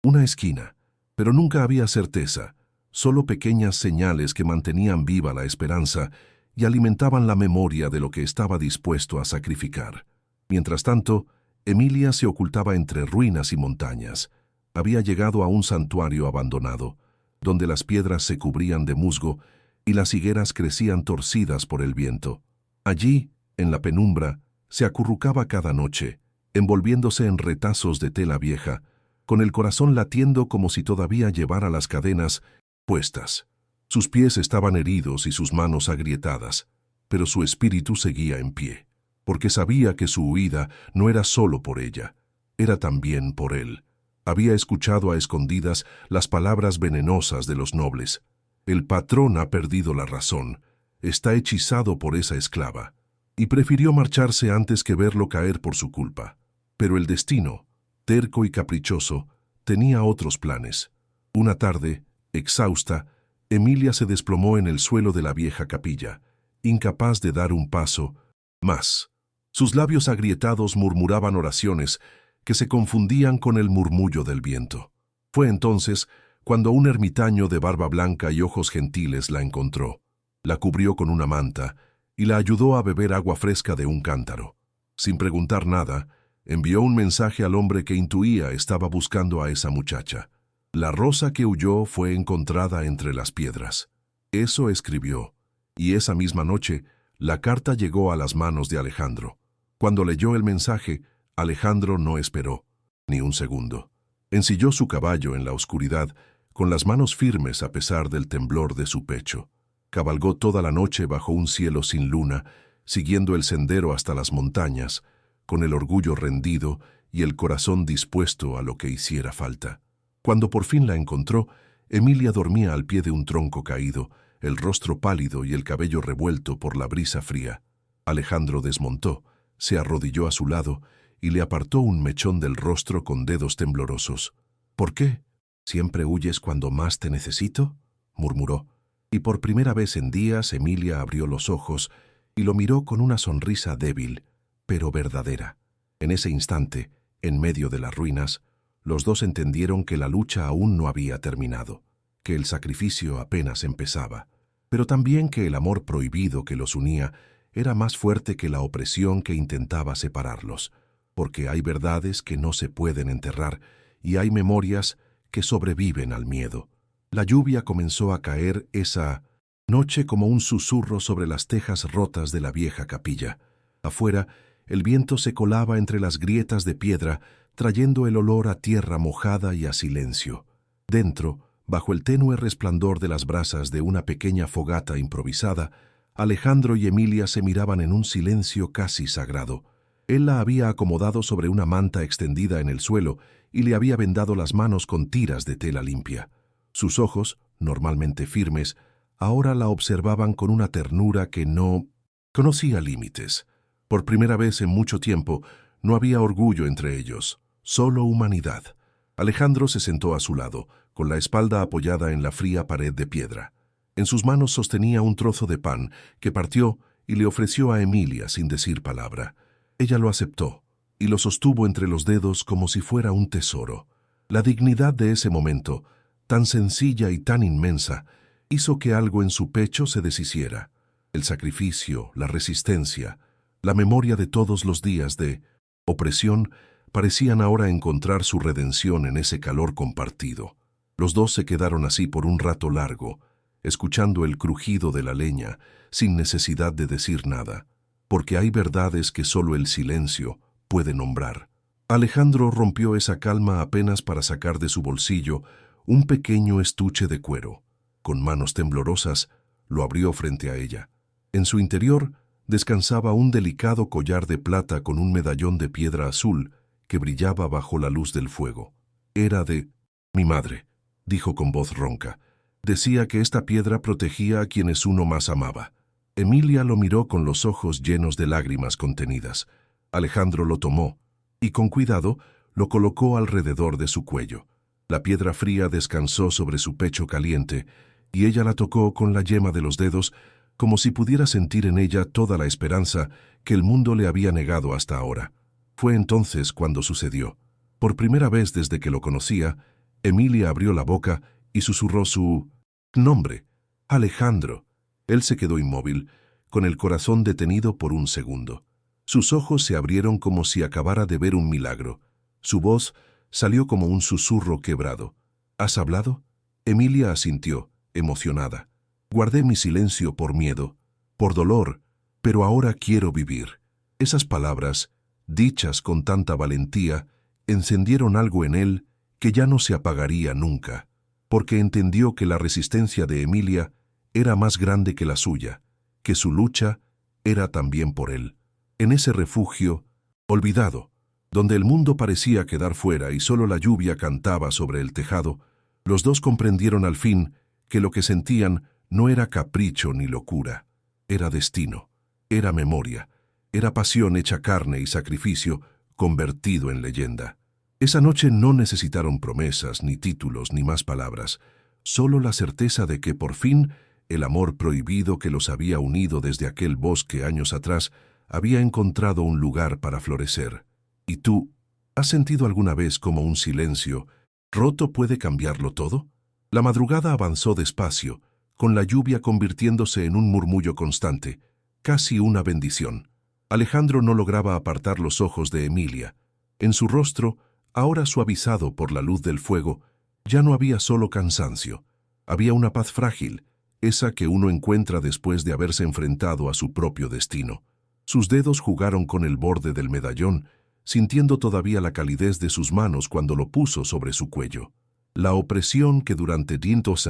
una esquina, pero nunca había certeza, solo pequeñas señales que mantenían viva la esperanza y alimentaban la memoria de lo que estaba dispuesto a sacrificar. Mientras tanto, Emilia se ocultaba entre ruinas y montañas. Había llegado a un santuario abandonado, donde las piedras se cubrían de musgo y las higueras crecían torcidas por el viento. Allí, en la penumbra, se acurrucaba cada noche, envolviéndose en retazos de tela vieja, con el corazón latiendo como si todavía llevara las cadenas puestas. Sus pies estaban heridos y sus manos agrietadas, pero su espíritu seguía en pie, porque sabía que su huida no era solo por ella, era también por él. Había escuchado a escondidas las palabras venenosas de los nobles. El patrón ha perdido la razón, está hechizado por esa esclava, y prefirió marcharse antes que verlo caer por su culpa. Pero el destino, terco y caprichoso, tenía otros planes. Una tarde, exhausta, Emilia se desplomó en el suelo de la vieja capilla, incapaz de dar un paso más. Sus labios agrietados murmuraban oraciones que se confundían con el murmullo del viento. Fue entonces cuando un ermitaño de barba blanca y ojos gentiles la encontró, la cubrió con una manta y la ayudó a beber agua fresca de un cántaro. Sin preguntar nada, envió un mensaje al hombre que intuía estaba buscando a esa muchacha. La rosa que huyó fue encontrada entre las piedras. Eso escribió, y esa misma noche la carta llegó a las manos de Alejandro. Cuando leyó el mensaje, Alejandro no esperó ni un segundo. Ensilló su caballo en la oscuridad, con las manos firmes a pesar del temblor de su pecho. Cabalgó toda la noche bajo un cielo sin luna, siguiendo el sendero hasta las montañas, con el orgullo rendido y el corazón dispuesto a lo que hiciera falta. Cuando por fin la encontró, Emilia dormía al pie de un tronco caído, el rostro pálido y el cabello revuelto por la brisa fría. Alejandro desmontó, se arrodilló a su lado y le apartó un mechón del rostro con dedos temblorosos. «¿Por qué? ¿Siempre huyes cuando más te necesito?», murmuró. Y por primera vez en días Emilia abrió los ojos y lo miró con una sonrisa débil, pero verdadera. En ese instante, en medio de las ruinas, los dos entendieron que la lucha aún no había terminado, que el sacrificio apenas empezaba, pero también que el amor prohibido que los unía era más fuerte que la opresión que intentaba separarlos, porque hay verdades que no se pueden enterrar y hay memorias que sobreviven al miedo. La lluvia comenzó a caer esa noche como un susurro sobre las tejas rotas de la vieja capilla. Afuera, el viento se colaba entre las grietas de piedra, trayendo el olor a tierra mojada y a silencio. Dentro, bajo el tenue resplandor de las brasas de una pequeña fogata improvisada, Alejandro y Emilia se miraban en un silencio casi sagrado. Él la había acomodado sobre una manta extendida en el suelo y le había vendado las manos con tiras de tela limpia. Sus ojos, normalmente firmes, ahora la observaban con una ternura que no conocía límites. Por primera vez en mucho tiempo, No había orgullo entre ellos, solo humanidad. Alejandro se sentó a su lado, con la espalda apoyada en la fría pared de piedra. En sus manos sostenía un trozo de pan que partió y le ofreció a Emilia sin decir palabra. Ella lo aceptó y lo sostuvo entre los dedos como si fuera un tesoro. La dignidad de ese momento, tan sencilla y tan inmensa, hizo que algo en su pecho se deshiciera. El sacrificio, la resistencia, la memoria de todos los días de opresión parecían ahora encontrar su redención en ese calor compartido. Los dos se quedaron así por un rato largo, escuchando el crujido de la leña, sin necesidad de decir nada, porque hay verdades que solo el silencio puede nombrar. Alejandro rompió esa calma apenas para sacar de su bolsillo un pequeño estuche de cuero. Con manos temblorosas, lo abrió frente a ella. En su interior descansaba un delicado collar de plata con un medallón de piedra azul que brillaba bajo la luz del fuego. Era de mi madre, dijo con voz ronca. Decía que esta piedra protegía a quienes uno más amaba. Emilia lo miró con los ojos llenos de lágrimas contenidas. Alejandro lo tomó y con cuidado lo colocó alrededor de su cuello. La piedra fría descansó sobre su pecho caliente y ella la tocó con la yema de los dedos como si pudiera sentir en ella toda la esperanza que el mundo le había negado hasta ahora. Fue entonces cuando sucedió. Por primera vez desde que lo conocía, Emilia abrió la boca y susurró su nombre, Alejandro. Él se quedó inmóvil, con el corazón detenido por un segundo. Sus ojos se abrieron como si acabara de ver un milagro. Su voz salió como un susurro quebrado. ¿Has hablado? Emilia asintió, emocionada. Guardé mi silencio por miedo, por dolor, pero ahora quiero vivir. Esas palabras, dichas con tanta valentía, encendieron algo en él que ya no se apagaría nunca, porque entendió que la resistencia de Emilia era más grande que la suya, que su lucha era también por él. En ese refugio, olvidado, donde el mundo parecía quedar fuera y solo la lluvia cantaba sobre el tejado, los dos comprendieron al fin que lo que sentían no era capricho ni locura, era destino, era memoria, era pasión hecha carne y sacrificio convertido en leyenda. Esa noche no necesitaron promesas, ni títulos, ni más palabras, solo la certeza de que por fin el amor prohibido que los había unido desde aquel bosque años atrás había encontrado un lugar para florecer. ¿Y tú, has sentido alguna vez como un silencio roto puede cambiarlo todo? La madrugada avanzó despacio, con la lluvia convirtiéndose en un murmullo constante, casi una bendición. Alejandro no lograba apartar los ojos de Emilia. En su rostro, ahora suavizado por la luz del fuego, ya no había solo cansancio. Había una paz frágil, esa que uno encuentra después de haberse enfrentado a su propio destino. Sus dedos jugaron con el borde del medallón, sintiendo todavía la calidez de sus manos cuando lo puso sobre su cuello. La opresión que durante tantos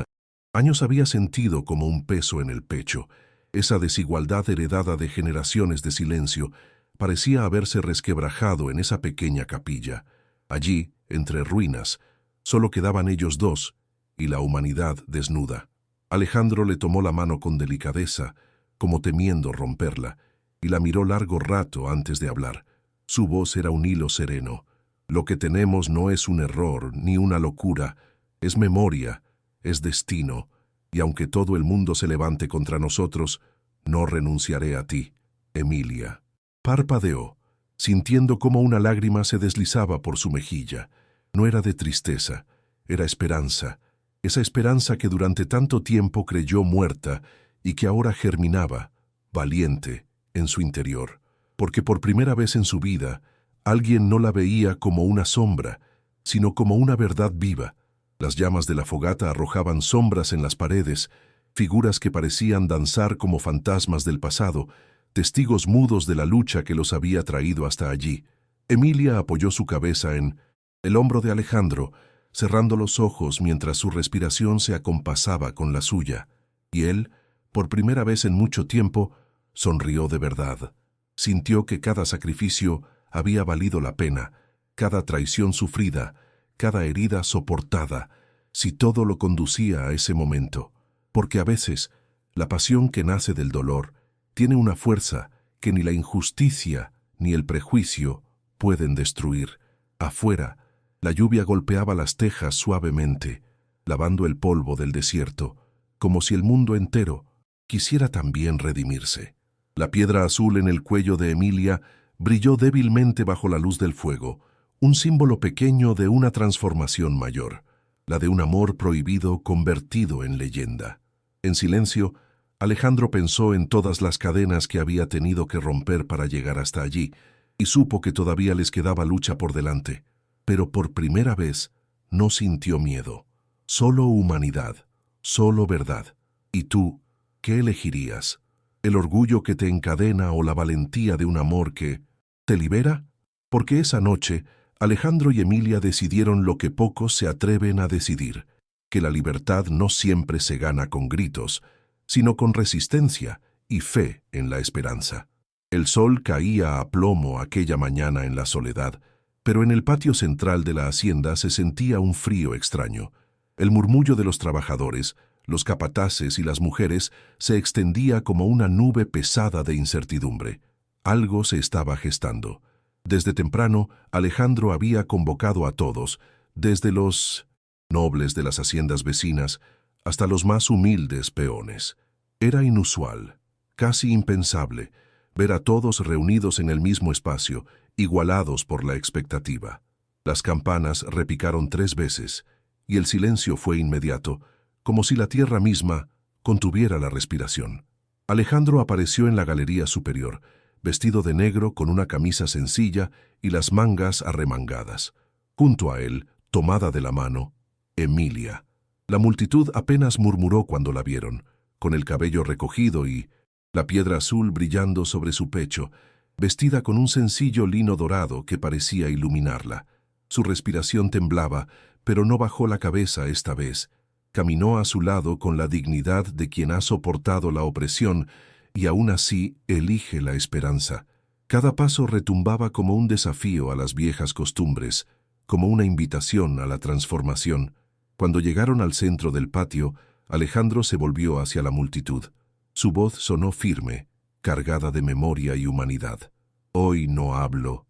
años había sentido como un peso en el pecho, esa desigualdad heredada de generaciones de silencio, parecía haberse resquebrajado en esa pequeña capilla. Allí, entre ruinas, solo quedaban ellos dos y la humanidad desnuda. Alejandro le tomó la mano con delicadeza, como temiendo romperla, y la miró largo rato antes de hablar. Su voz era un hilo sereno. Lo que tenemos no es un error ni una locura, es memoria, es destino, y aunque todo el mundo se levante contra nosotros, no renunciaré a ti, Emilia. Parpadeó, sintiendo cómo una lágrima se deslizaba por su mejilla. No era de tristeza, era esperanza, esa esperanza que durante tanto tiempo creyó muerta y que ahora germinaba, valiente, en su interior, porque por primera vez en su vida, alguien no la veía como una sombra, sino como una verdad viva. Las llamas de la fogata arrojaban sombras en las paredes, figuras que parecían danzar como fantasmas del pasado, testigos mudos de la lucha que los había traído hasta allí. Emilia apoyó su cabeza en el hombro de Alejandro, cerrando los ojos mientras su respiración se acompasaba con la suya, y él, por primera vez en mucho tiempo, sonrió de verdad. Sintió que cada sacrificio había valido la pena, cada traición sufrida, cada herida soportada, si todo lo conducía a ese momento, porque a veces la pasión que nace del dolor tiene una fuerza que ni la injusticia ni el prejuicio pueden destruir. Afuera, la lluvia golpeaba las tejas suavemente, lavando el polvo del desierto, como si el mundo entero quisiera también redimirse. La piedra azul en el cuello de Emilia brilló débilmente bajo la luz del fuego, un símbolo pequeño de una transformación mayor, la de un amor prohibido convertido en leyenda. En silencio, Alejandro pensó en todas las cadenas que había tenido que romper para llegar hasta allí, y supo que todavía les quedaba lucha por delante. Pero por primera vez no sintió miedo, solo humanidad, solo verdad. ¿Y tú, qué elegirías? ¿El orgullo que te encadena o la valentía de un amor que te libera? Porque esa noche, Alejandro y Emilia decidieron lo que pocos se atreven a decidir, que la libertad no siempre se gana con gritos, sino con resistencia y fe en la esperanza. El sol caía a plomo aquella mañana en la soledad, pero en el patio central de la hacienda se sentía un frío extraño. El murmullo de los trabajadores, los capataces y las mujeres se extendía como una nube pesada de incertidumbre. Algo se estaba gestando. Desde temprano, Alejandro había convocado a todos, desde los nobles de las haciendas vecinas hasta los más humildes peones. Era inusual, casi impensable, ver a todos reunidos en el mismo espacio, igualados por la expectativa. Las campanas repicaron 3 veces, y el silencio fue inmediato, como si la tierra misma contuviera la respiración. Alejandro apareció en la galería superior, vestido de negro con una camisa sencilla y las mangas arremangadas. Junto a él, tomada de la mano, Emilia. La multitud apenas murmuró cuando la vieron, con el cabello recogido y la piedra azul brillando sobre su pecho, vestida con un sencillo lino dorado que parecía iluminarla. Su respiración temblaba, pero no bajó la cabeza esta vez. Caminó a su lado con la dignidad de quien ha soportado la opresión y aún así elige la esperanza. Cada paso retumbaba como un desafío a las viejas costumbres, como una invitación a la transformación. Cuando llegaron al centro del patio, Alejandro se volvió hacia la multitud. Su voz sonó firme, cargada de memoria y humanidad. Hoy no hablo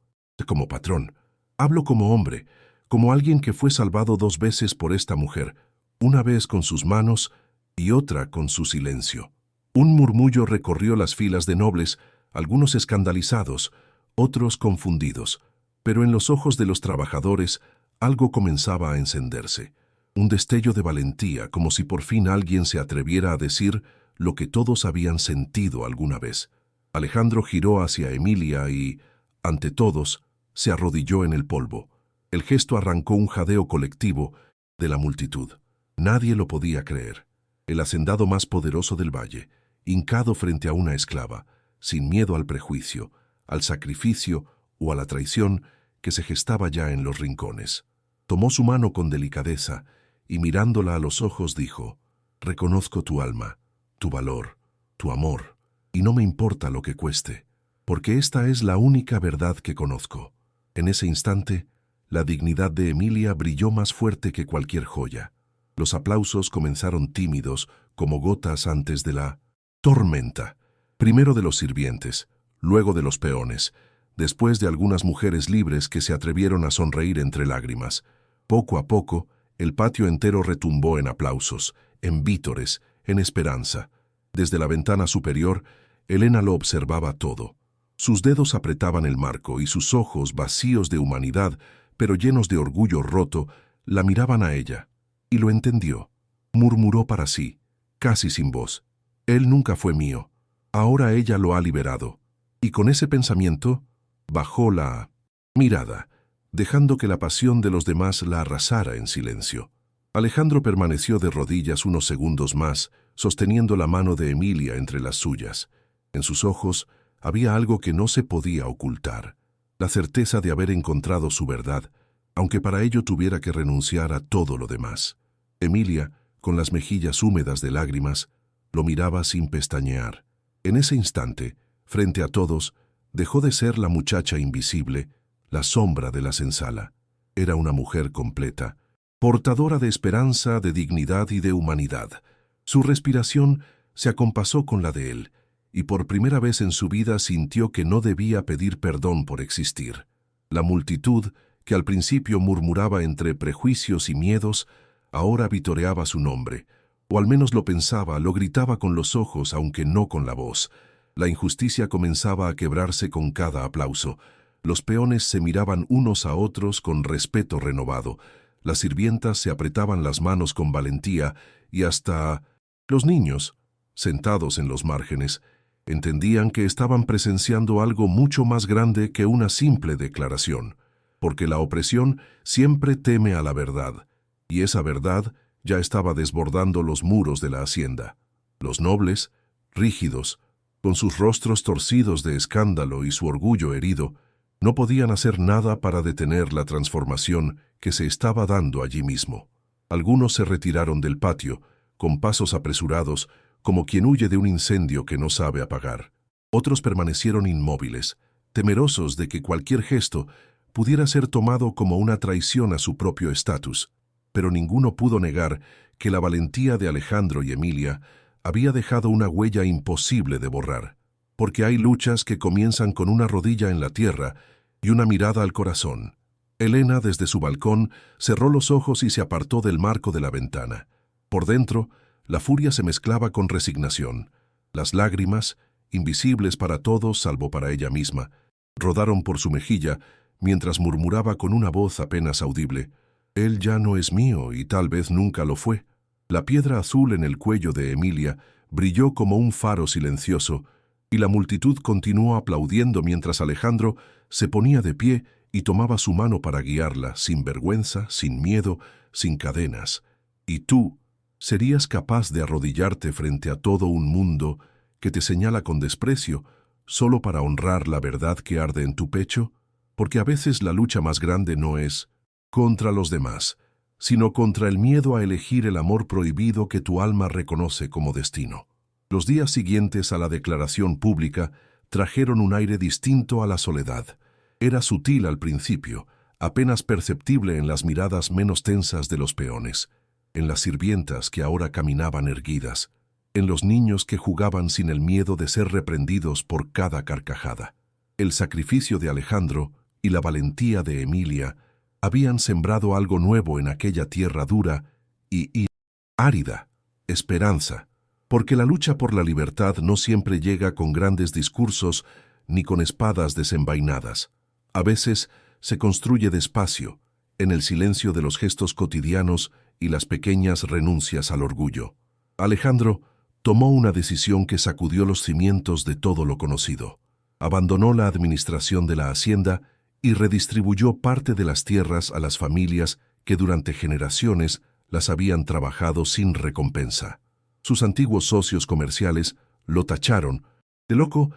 como patrón, hablo como hombre, como alguien que fue salvado 2 veces por esta mujer, una vez con sus manos y otra con su silencio. Un murmullo recorrió las filas de nobles, algunos escandalizados, otros confundidos, pero en los ojos de los trabajadores algo comenzaba a encenderse. Un destello de valentía, como si por fin alguien se atreviera a decir lo que todos habían sentido alguna vez. Alejandro giró hacia Emilia y, ante todos, se arrodilló en el polvo. El gesto arrancó un jadeo colectivo de la multitud. Nadie lo podía creer. El hacendado más poderoso del valle, hincado frente a una esclava, sin miedo al prejuicio, al sacrificio o a la traición que se gestaba ya en los rincones. Tomó su mano con delicadeza y mirándola a los ojos dijo: «Reconozco tu alma, tu valor, tu amor, y no me importa lo que cueste, porque esta es la única verdad que conozco». En ese instante, la dignidad de Emilia brilló más fuerte que cualquier joya. Los aplausos comenzaron tímidos, como gotas antes de la tormenta. Primero de los sirvientes, luego de los peones, después de algunas mujeres libres que se atrevieron a sonreír entre lágrimas. Poco a poco, el patio entero retumbó en aplausos, en vítores, en esperanza. Desde la ventana superior, Elena lo observaba todo. Sus dedos apretaban el marco y sus ojos, vacíos de humanidad, pero llenos de orgullo roto, la miraban a ella. Y lo entendió. Murmuró para sí, casi sin voz: «Él nunca fue mío. Ahora ella lo ha liberado». Y con ese pensamiento, bajó la mirada, dejando que la pasión de los demás la arrasara en silencio. Alejandro permaneció de rodillas unos segundos más, sosteniendo la mano de Emilia entre las suyas. En sus ojos había algo que no se podía ocultar, la certeza de haber encontrado su verdad, aunque para ello tuviera que renunciar a todo lo demás. Emilia, con las mejillas húmedas de lágrimas, lo miraba sin pestañear. En ese instante, frente a todos, dejó de ser la muchacha invisible, la sombra de la senzala. Era una mujer completa, portadora de esperanza, de dignidad y de humanidad. Su respiración se acompasó con la de él, y por primera vez en su vida sintió que no debía pedir perdón por existir. La multitud, que al principio murmuraba entre prejuicios y miedos, ahora vitoreaba su nombre, o al menos lo pensaba, lo gritaba con los ojos, aunque no con la voz. La injusticia comenzaba a quebrarse con cada aplauso. Los peones se miraban unos a otros con respeto renovado. Las sirvientas se apretaban las manos con valentía y hasta los niños, sentados en los márgenes, entendían que estaban presenciando algo mucho más grande que una simple declaración, porque la opresión siempre teme a la verdad, y esa verdad ya estaba desbordando los muros de la hacienda. Los nobles, rígidos, con sus rostros torcidos de escándalo y su orgullo herido, no podían hacer nada para detener la transformación que se estaba dando allí mismo. Algunos se retiraron del patio, con pasos apresurados, como quien huye de un incendio que no sabe apagar. Otros permanecieron inmóviles, temerosos de que cualquier gesto pudiera ser tomado como una traición a su propio estatus, pero ninguno pudo negar que la valentía de Alejandro y Emilia había dejado una huella imposible de borrar, porque hay luchas que comienzan con una rodilla en la tierra y una mirada al corazón. Elena, desde su balcón, cerró los ojos y se apartó del marco de la ventana. Por dentro, la furia se mezclaba con resignación. Las lágrimas, invisibles para todos salvo para ella misma, rodaron por su mejilla mientras murmuraba con una voz apenas audible: «Él ya no es mío y tal vez nunca lo fue». La piedra azul en el cuello de Emilia brilló como un faro silencioso, y la multitud continuó aplaudiendo mientras Alejandro se ponía de pie y tomaba su mano para guiarla, sin vergüenza, sin miedo, sin cadenas. ¿Y tú serías capaz de arrodillarte frente a todo un mundo que te señala con desprecio solo para honrar la verdad que arde en tu pecho? Porque a veces la lucha más grande no es contra los demás, sino contra el miedo a elegir el amor prohibido que tu alma reconoce como destino. Los días siguientes a la declaración pública trajeron un aire distinto a la soledad. Era sutil al principio, apenas perceptible en las miradas menos tensas de los peones, en las sirvientas que ahora caminaban erguidas, en los niños que jugaban sin el miedo de ser reprendidos por cada carcajada. El sacrificio de Alejandro y la valentía de Emilia habían sembrado algo nuevo en aquella tierra dura y árida: esperanza, porque la lucha por la libertad no siempre llega con grandes discursos ni con espadas desenvainadas. A veces se construye despacio, en el silencio de los gestos cotidianos y las pequeñas renuncias al orgullo. Alejandro tomó una decisión que sacudió los cimientos de todo lo conocido. Abandonó la administración de la hacienda y redistribuyó parte de las tierras a las familias que durante generaciones las habían trabajado sin recompensa. Sus antiguos socios comerciales lo tacharon de loco.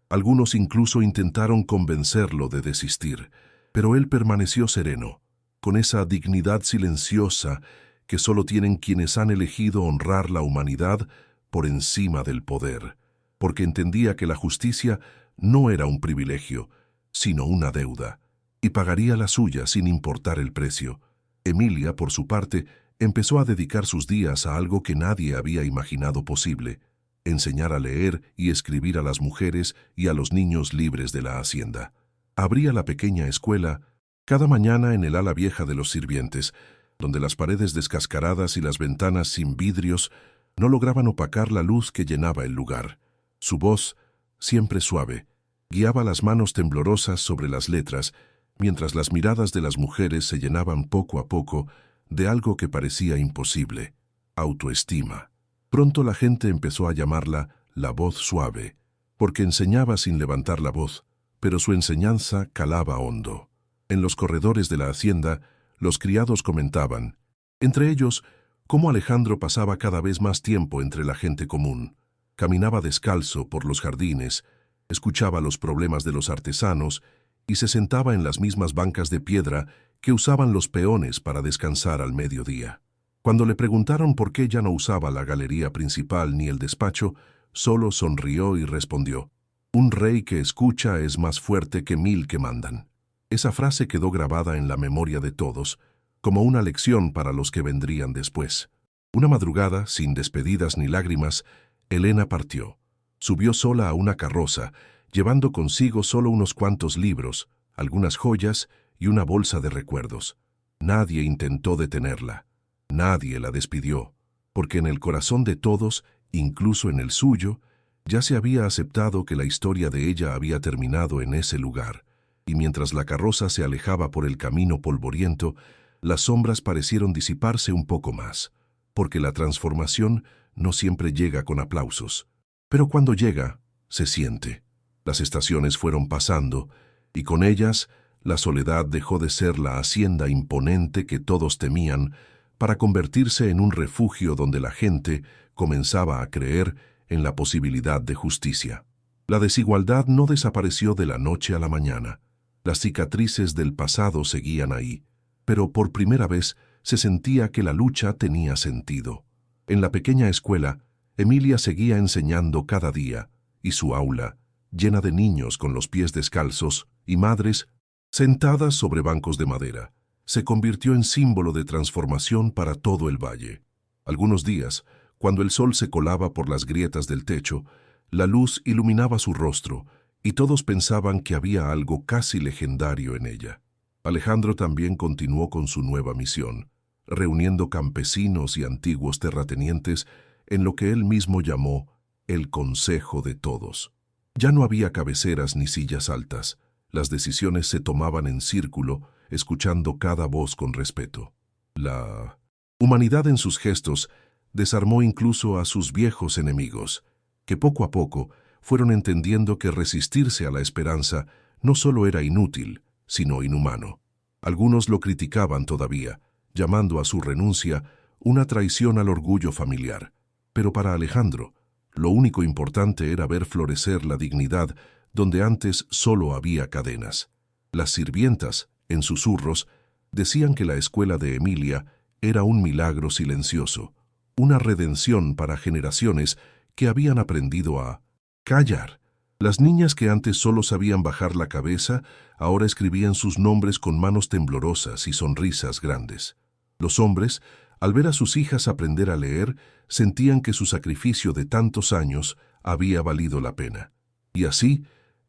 Algunos incluso intentaron convencerlo de desistir, pero él permaneció sereno, con esa dignidad silenciosa que solo tienen quienes han elegido honrar la humanidad por encima del poder, porque entendía que la justicia no era un privilegio, sino una deuda, y pagaría la suya sin importar el precio. Emilia, por su parte, empezó a dedicar sus días a algo que nadie había imaginado posible: enseñar a leer y escribir a las mujeres y a los niños libres de la hacienda. Abría la pequeña escuela cada mañana en el ala vieja de los sirvientes, donde las paredes descascaradas y las ventanas sin vidrios no lograban opacar la luz que llenaba el lugar. Su voz, siempre suave, guiaba las manos temblorosas sobre las letras, mientras las miradas de las mujeres se llenaban poco a poco de algo que parecía imposible: autoestima. Pronto la gente empezó a llamarla la voz suave, porque enseñaba sin levantar la voz, pero su enseñanza calaba hondo. En los corredores de la hacienda, los criados comentaban, entre ellos, cómo Alejandro pasaba cada vez más tiempo entre la gente común. Caminaba descalzo por los jardines, escuchaba los problemas de los artesanos y se sentaba en las mismas bancas de piedra que usaban los peones para descansar al mediodía. Cuando le preguntaron por qué ya no usaba la galería principal ni el despacho, solo sonrió y respondió: «Un rey que escucha es más fuerte que 1000 que mandan». Esa frase quedó grabada en la memoria de todos, como una lección para los que vendrían después. Una madrugada, sin despedidas ni lágrimas, Elena partió. Subió sola a una carroza, llevando consigo solo unos cuantos libros, algunas joyas y una bolsa de recuerdos. Nadie intentó detenerla. Nadie la despidió, porque en el corazón de todos, incluso en el suyo, ya se había aceptado que la historia de ella había terminado en ese lugar, y mientras la carroza se alejaba por el camino polvoriento, las sombras parecieron disiparse un poco más, porque la transformación no siempre llega con aplausos. Pero cuando llega, se siente. Las estaciones fueron pasando, y con ellas, la soledad dejó de ser la hacienda imponente que todos temían, para convertirse en un refugio donde la gente comenzaba a creer en la posibilidad de justicia. La desigualdad no desapareció de la noche a la mañana. Las cicatrices del pasado seguían ahí, pero por primera vez se sentía que la lucha tenía sentido. En la pequeña escuela, Emilia seguía enseñando cada día, y su aula, llena de niños con los pies descalzos y madres sentadas sobre bancos de madera, se convirtió en símbolo de transformación para todo el valle. Algunos días, cuando el sol se colaba por las grietas del techo, la luz iluminaba su rostro, y todos pensaban que había algo casi legendario en ella. Alejandro también continuó con su nueva misión, reuniendo campesinos y antiguos terratenientes en lo que él mismo llamó el Consejo de Todos. Ya no había cabeceras ni sillas altas. Las decisiones se tomaban en círculo, escuchando cada voz con respeto. La humanidad en sus gestos desarmó incluso a sus viejos enemigos, que poco a poco fueron entendiendo que resistirse a la esperanza no solo era inútil, sino inhumano. Algunos lo criticaban todavía, llamando a su renuncia una traición al orgullo familiar. Pero para Alejandro, lo único importante era ver florecer la dignidad donde antes solo había cadenas. Las sirvientas, en susurros, decían que la escuela de Emilia era un milagro silencioso, una redención para generaciones que habían aprendido a callar. Las niñas que antes solo sabían bajar la cabeza, ahora escribían sus nombres con manos temblorosas y sonrisas grandes. Los hombres, al ver a sus hijas aprender a leer, sentían que su sacrificio de tantos años había valido la pena. Y así,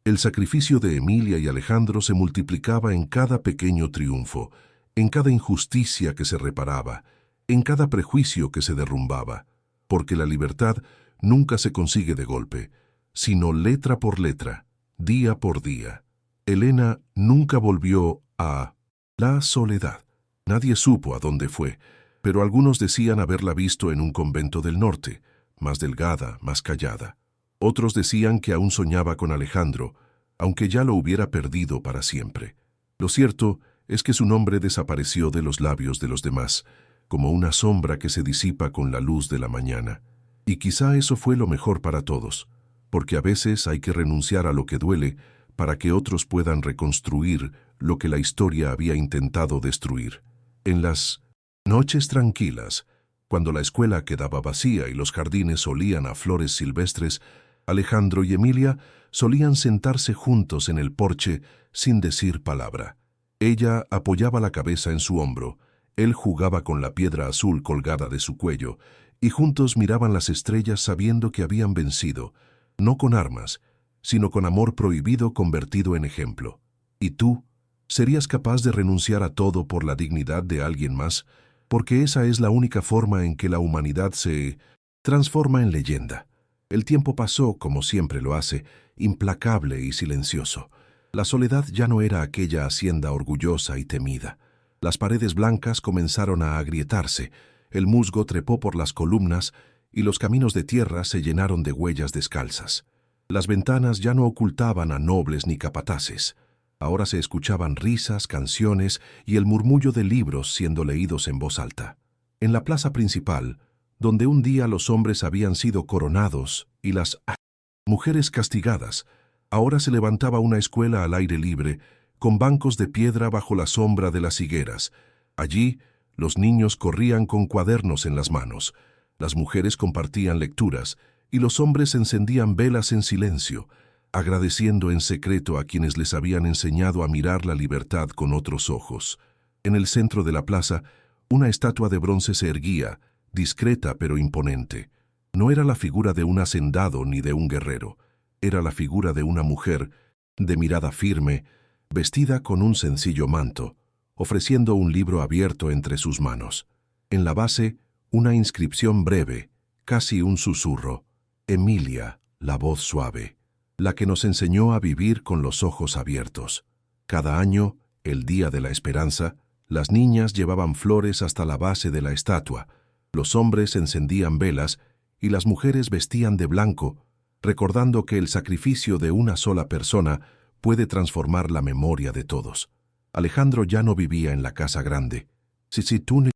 el sacrificio de Emilia y Alejandro se multiplicaba en cada pequeño triunfo, en cada injusticia que se reparaba, en cada prejuicio que se derrumbaba, porque la libertad nunca se consigue de golpe, sino letra por letra, día por día. Elena nunca volvió a la soledad. Nadie supo a dónde fue, pero algunos decían haberla visto en un convento del norte, más delgada, más callada. Otros decían que aún soñaba con Alejandro, aunque ya lo hubiera perdido para siempre. Lo cierto es que su nombre desapareció de los labios de los demás, como una sombra que se disipa con la luz de la mañana. Y quizá eso fue lo mejor para todos, porque a veces hay que renunciar a lo que duele para que otros puedan reconstruir lo que la historia había intentado destruir. En las noches tranquilas, cuando la escuela quedaba vacía y los jardines olían a flores silvestres, Alejandro y Emilia solían sentarse juntos en el porche sin decir palabra. Ella apoyaba la cabeza en su hombro, él jugaba con la piedra azul colgada de su cuello, y juntos miraban las estrellas sabiendo que habían vencido, no con armas, sino con amor prohibido convertido en ejemplo. ¿Y tú? ¿Serías capaz de renunciar a todo por la dignidad de alguien más? Porque esa es la única forma en que la humanidad se transforma en leyenda. El tiempo pasó, como siempre lo hace, implacable y silencioso. La soledad ya no era aquella hacienda orgullosa y temida. Las paredes blancas comenzaron a agrietarse, el musgo trepó por las columnas y los caminos de tierra se llenaron de huellas descalzas. Las ventanas ya no ocultaban a nobles ni capataces. Ahora se escuchaban risas, canciones y el murmullo de libros siendo leídos en voz alta. En la plaza principal, donde un día los hombres habían sido coronados y las mujeres castigadas, ahora se levantaba una escuela al aire libre, con bancos de piedra bajo la sombra de las higueras. Allí, los niños corrían con cuadernos en las manos, las mujeres compartían lecturas y los hombres encendían velas en silencio, agradeciendo en secreto a quienes les habían enseñado a mirar la libertad con otros ojos. En el centro de la plaza, una estatua de bronce se erguía, discreta pero imponente. No era la figura de un hacendado ni de un guerrero, era la figura de una mujer, de mirada firme, vestida con un sencillo manto, ofreciendo un libro abierto entre sus manos. En la base, una inscripción breve, casi un susurro. Emilia, la voz suave, la que nos enseñó a vivir con los ojos abiertos. Cada año, el Día de la Esperanza, las niñas llevaban flores hasta la base de la estatua, los hombres encendían velas y las mujeres vestían de blanco, recordando que el sacrificio de una sola persona puede transformar la memoria de todos. Alejandro ya no vivía en la casa grande. Tsitsittuni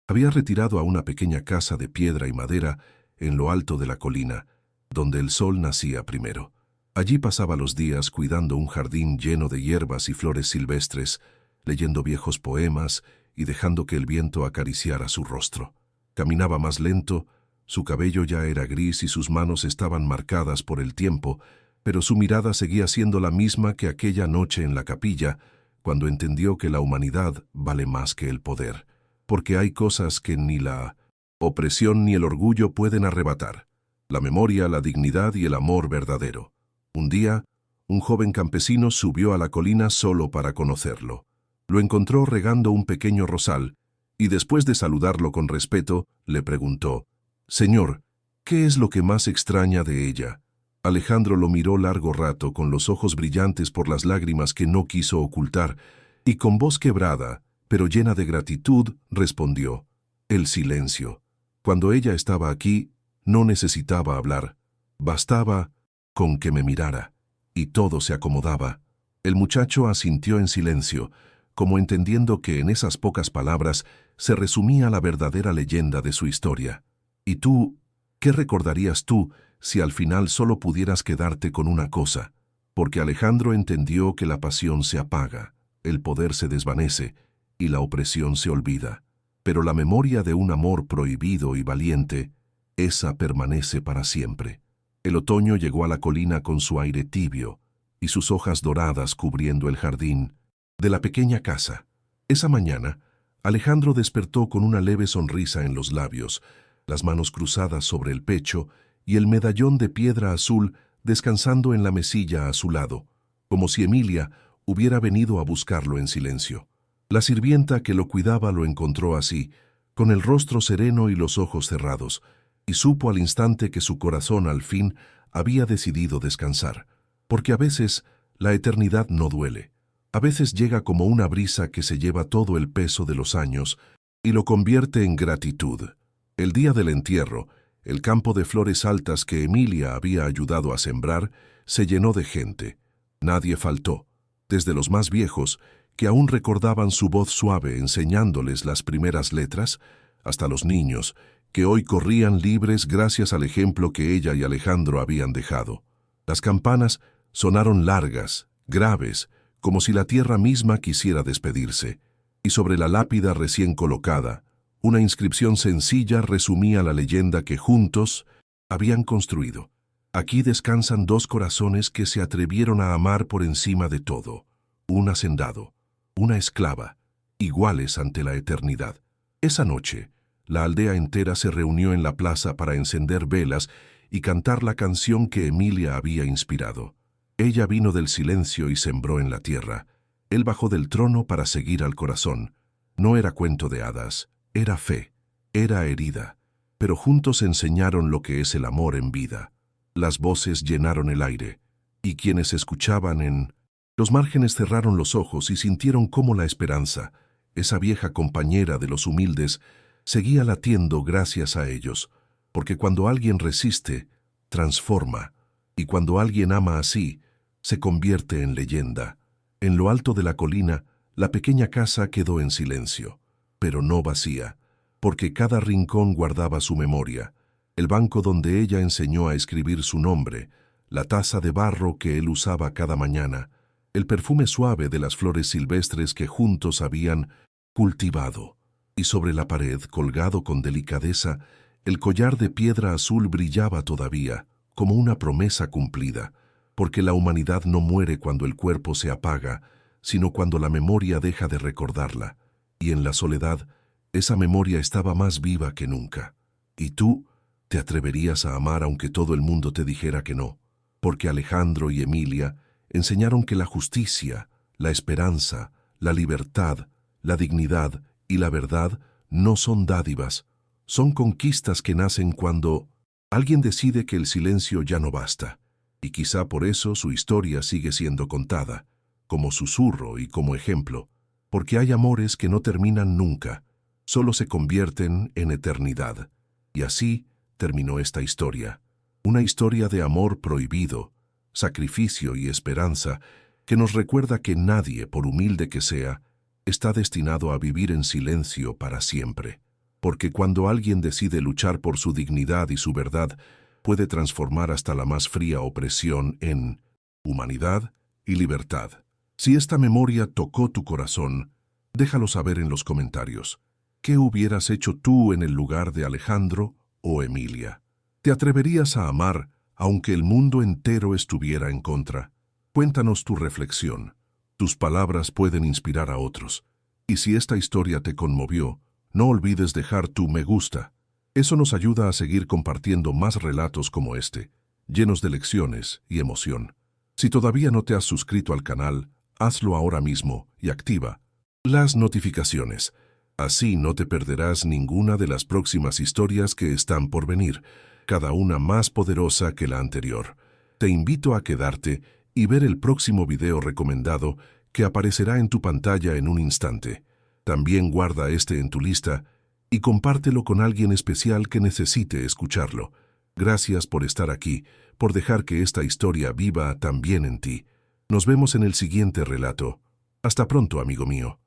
había retirado a una pequeña casa de piedra y madera en lo alto de la colina, donde el sol nacía primero. Allí pasaba los días cuidando un jardín lleno de hierbas y flores silvestres, leyendo viejos poemas y dejando que el viento acariciara su rostro. Caminaba más lento, su cabello ya era gris y sus manos estaban marcadas por el tiempo, pero su mirada seguía siendo la misma que aquella noche en la capilla, cuando entendió que la humanidad vale más que el poder, porque hay cosas que ni la opresión ni el orgullo pueden arrebatar: la memoria, la dignidad y el amor verdadero. Un día, un joven campesino subió a la colina solo para conocerlo. Lo encontró regando un pequeño rosal, y después de saludarlo con respeto, le preguntó: «Señor, ¿qué es lo que más extraña de ella?». Alejandro lo miró largo rato con los ojos brillantes por las lágrimas que no quiso ocultar, y con voz quebrada, pero llena de gratitud, respondió: «El silencio. Cuando ella estaba aquí, no necesitaba hablar. Bastaba con que me mirara, y todo se acomodaba». El muchacho asintió en silencio, como entendiendo que en esas pocas palabras se resumía la verdadera leyenda de su historia. ¿Y tú, qué recordarías tú si al final solo pudieras quedarte con una cosa? Porque Alejandro entendió que la pasión se apaga, el poder se desvanece y la opresión se olvida. Pero la memoria de un amor prohibido y valiente, esa permanece para siempre. El otoño llegó a la colina con su aire tibio y sus hojas doradas cubriendo el jardín de la pequeña casa. Esa mañana, Alejandro despertó con una leve sonrisa en los labios, las manos cruzadas sobre el pecho y el medallón de piedra azul descansando en la mesilla a su lado, como si Emilia hubiera venido a buscarlo en silencio. La sirvienta que lo cuidaba lo encontró así, con el rostro sereno y los ojos cerrados, y supo al instante que su corazón al fin había decidido descansar, porque a veces la eternidad no duele. A veces llega como una brisa que se lleva todo el peso de los años y lo convierte en gratitud. El día del entierro, el campo de flores altas que Emilia había ayudado a sembrar se llenó de gente. Nadie faltó, desde los más viejos, que aún recordaban su voz suave enseñándoles las primeras letras, hasta los niños, que hoy corrían libres gracias al ejemplo que ella y Alejandro habían dejado. Las campanas sonaron largas, graves, como si la tierra misma quisiera despedirse, y sobre la lápida recién colocada, una inscripción sencilla resumía la leyenda que juntos habían construido. Aquí descansan dos corazones que se atrevieron a amar por encima de todo, un hacendado, una esclava, iguales ante la eternidad. Esa noche, la aldea entera se reunió en la plaza para encender velas y cantar la canción que Emilia había inspirado. Ella vino del silencio y sembró en la tierra. Él bajó del trono para seguir al corazón. No era cuento de hadas, era fe, era herida, pero juntos enseñaron lo que es el amor en vida. Las voces llenaron el aire, y quienes escuchaban en los márgenes cerraron los ojos y sintieron cómo la esperanza, esa vieja compañera de los humildes, seguía latiendo gracias a ellos, porque cuando alguien resiste, transforma, y cuando alguien ama así, se convierte en leyenda. En lo alto de la colina, la pequeña casa quedó en silencio, pero no vacía, porque cada rincón guardaba su memoria, el banco donde ella enseñó a escribir su nombre, la taza de barro que él usaba cada mañana, el perfume suave de las flores silvestres que juntos habían cultivado, y sobre la pared, colgado con delicadeza, el collar de piedra azul brillaba todavía, como una promesa cumplida, porque la humanidad no muere cuando el cuerpo se apaga, sino cuando la memoria deja de recordarla, y en la soledad, esa memoria estaba más viva que nunca. ¿Y tú te atreverías a amar aunque todo el mundo te dijera que no? Porque Alejandro y Emilia enseñaron que la justicia, la esperanza, la libertad, la dignidad y la verdad no son dádivas, son conquistas que nacen cuando alguien decide que el silencio ya no basta, y quizá por eso su historia sigue siendo contada, como susurro y como ejemplo, porque hay amores que no terminan nunca, solo se convierten en eternidad. Y así terminó esta historia, una historia de amor prohibido, sacrificio y esperanza, que nos recuerda que nadie, por humilde que sea, está destinado a vivir en silencio para siempre. Porque cuando alguien decide luchar por su dignidad y su verdad, puede transformar hasta la más fría opresión en humanidad y libertad. Si esta memoria tocó tu corazón, déjalo saber en los comentarios. ¿Qué hubieras hecho tú en el lugar de Alejandro o Emilia? ¿Te atreverías a amar aunque el mundo entero estuviera en contra? Cuéntanos tu reflexión. Tus palabras pueden inspirar a otros. Y si esta historia te conmovió, no olvides dejar tu me gusta. Eso nos ayuda a seguir compartiendo más relatos como este, llenos de lecciones y emoción. Si todavía no te has suscrito al canal, hazlo ahora mismo y activa las notificaciones. Así no te perderás ninguna de las próximas historias que están por venir, cada una más poderosa que la anterior. Te invito a quedarte y ver el próximo video recomendado que aparecerá en tu pantalla en un instante. También guarda este en tu lista y compártelo con alguien especial que necesite escucharlo. Gracias por estar aquí, por dejar que esta historia viva también en ti. Nos vemos en el siguiente relato. Hasta pronto, amigo mío.